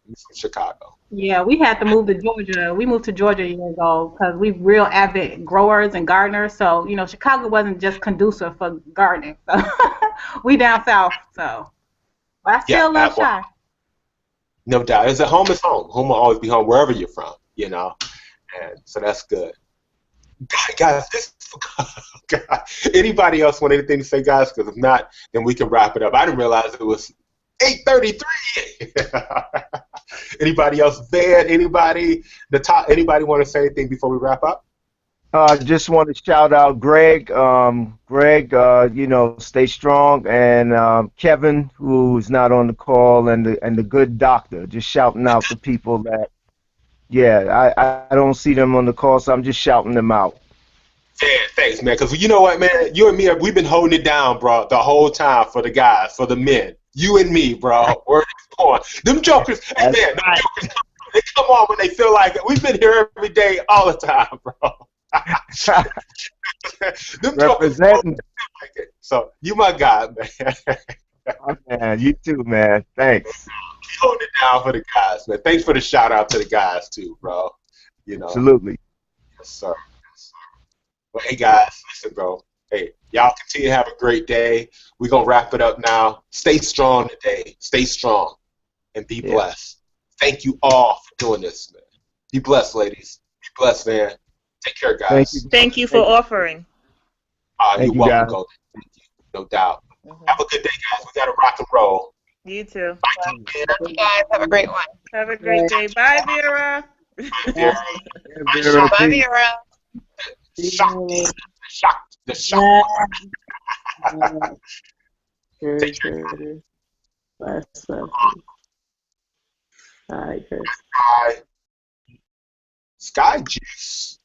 I'm from Chicago. Yeah, we had to move to Georgia. We moved to Georgia a year ago because we real avid growers and gardeners. So, Chicago wasn't just conducive for gardening. So we down south. So, but I Yeah, still love well, Shy. no doubt. It's a home is home. Home will always be home wherever you're from. And so that's good. Guys, God, anybody else want anything to say, guys? Because if not, then we can wrap it up. I didn't realize it was 8:33. Anybody else there? Anybody want to say anything before we wrap up? Just want to shout out Greg. Greg, stay strong, and Kevin, who's not on the call, and the good doctor. Just shouting out the people that, yeah, I don't see them on the call, so I'm just shouting them out. Yeah, thanks, man. Because you know what, man? You and me, we've been holding it down, bro, the whole time for the guys, for the men. You and me, bro. Word is born. Them jokers, hey, That's man, them right. jokers, they come on when they feel like it. We've been here every day, all the time, bro. Them jokers come on when Representing. they feel like it. So, you my guy, man. Oh, man, you too, man. Thanks. We hold it down for the guys, man. Thanks for the shout out to the guys, too, bro. Absolutely. Yes, sir. Yes, sir. Well, hey guys, listen, bro. Hey, y'all continue to have a great day. We're gonna wrap it up now. Stay strong today. Stay strong and be Yeah. blessed. Thank you all for doing this, man. Be blessed, ladies. Be blessed, man. Take care, Thank guys. you. Thank you for Thank you. offering. You're Thank you, welcome, guys. Golden. Thank you. No doubt. Hmm. Have a good day, guys. We gotta rock and roll. You too. Bye, You guys have a great one. Have a great Right. day. Bye, Vera. Vera. Yeah, Bye, Vera, Shock. Bye, peace. Vera. The shock. The shock. The shock. Very Take care, good. Last lesson. All right, Chris. guys. Sky Juice.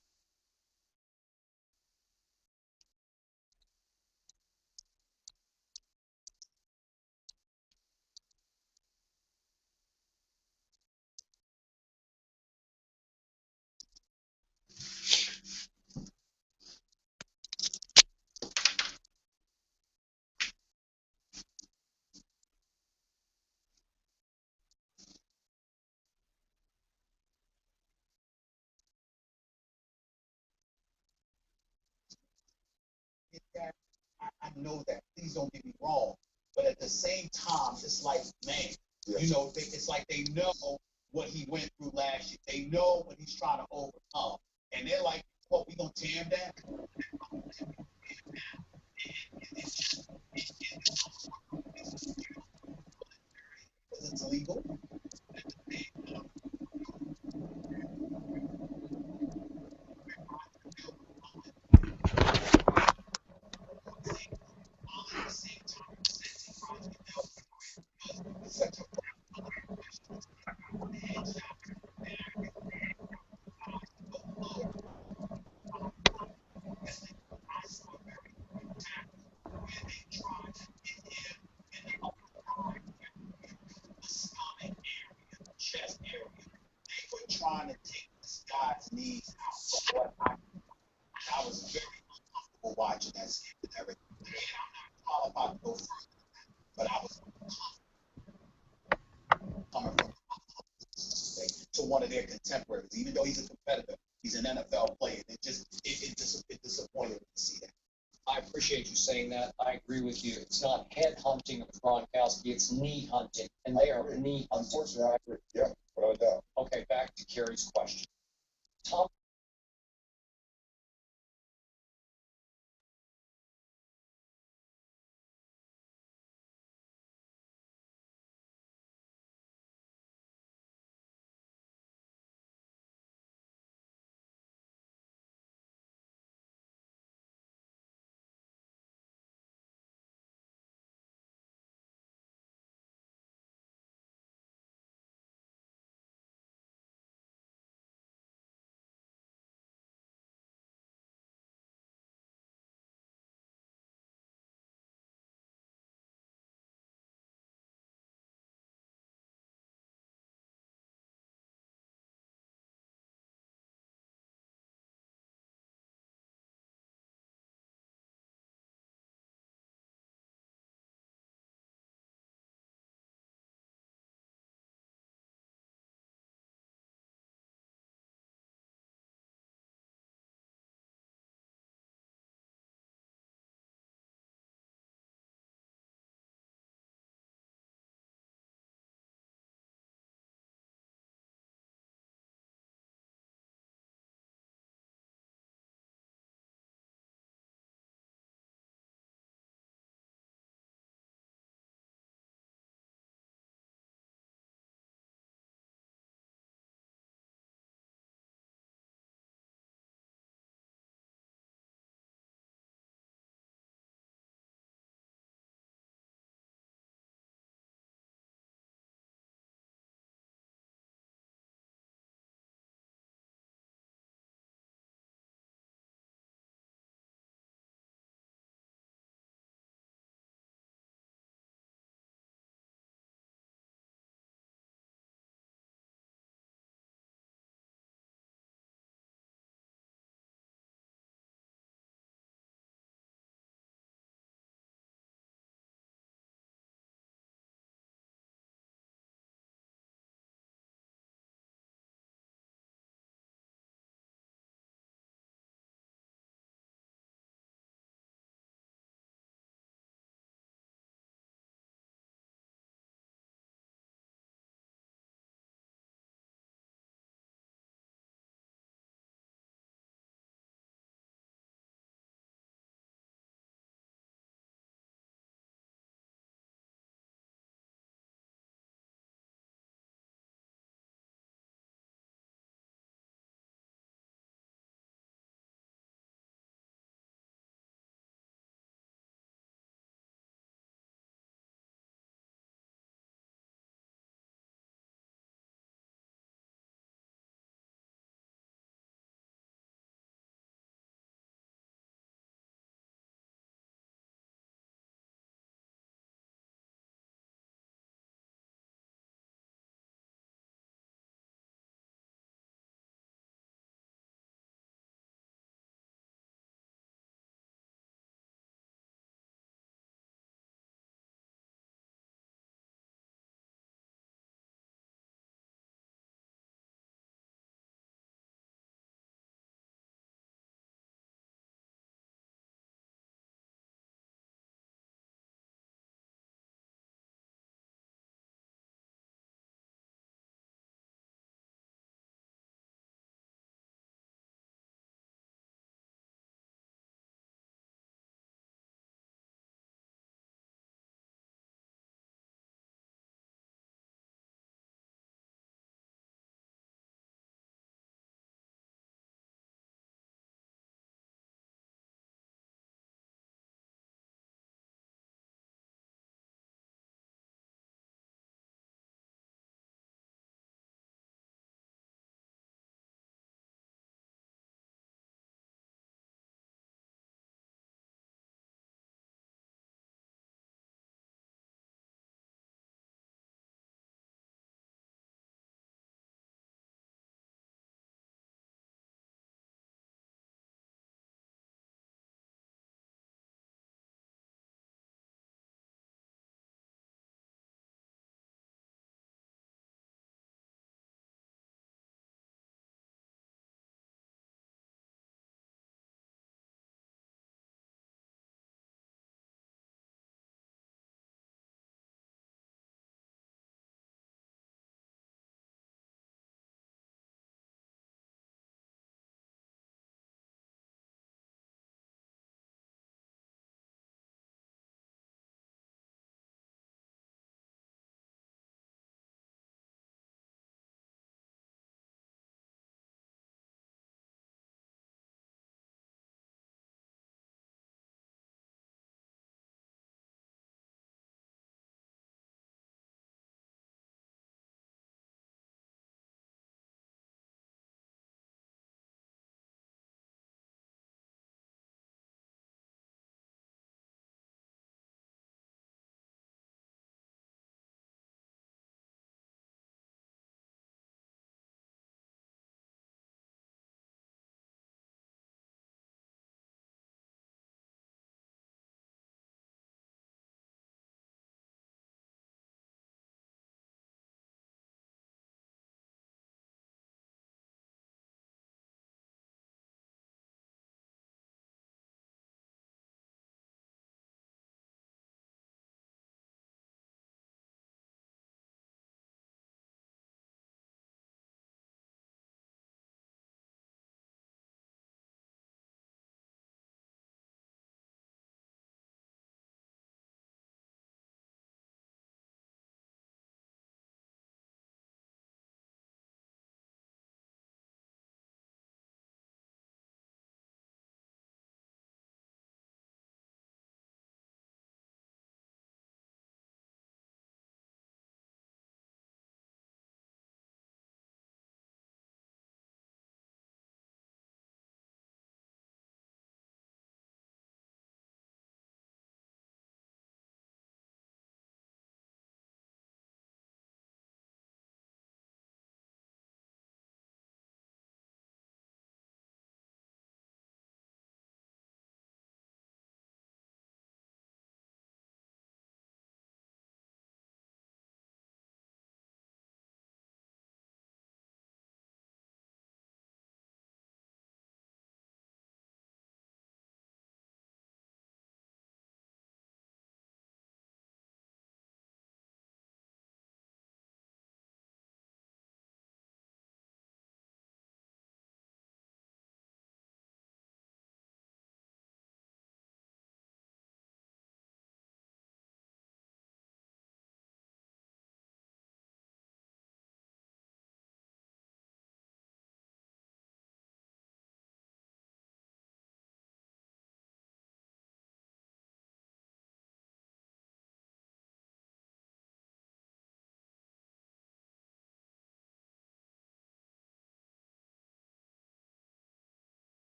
trying to take this guy's knees out from what I was very uncomfortable watching that skit and everything. And I'm not qualified to go further, but I was coming from to one of their contemporaries, even though he's a competitor, he's an NFL player. It disappointed me to see that. I appreciate you saying that. I agree with you. It's not head hunting of Gronkowski, it's knee hunting, and they are knee hunting. Unfortunately, I agree. Yeah, without a doubt. Okay, back to Kerry's question. Tom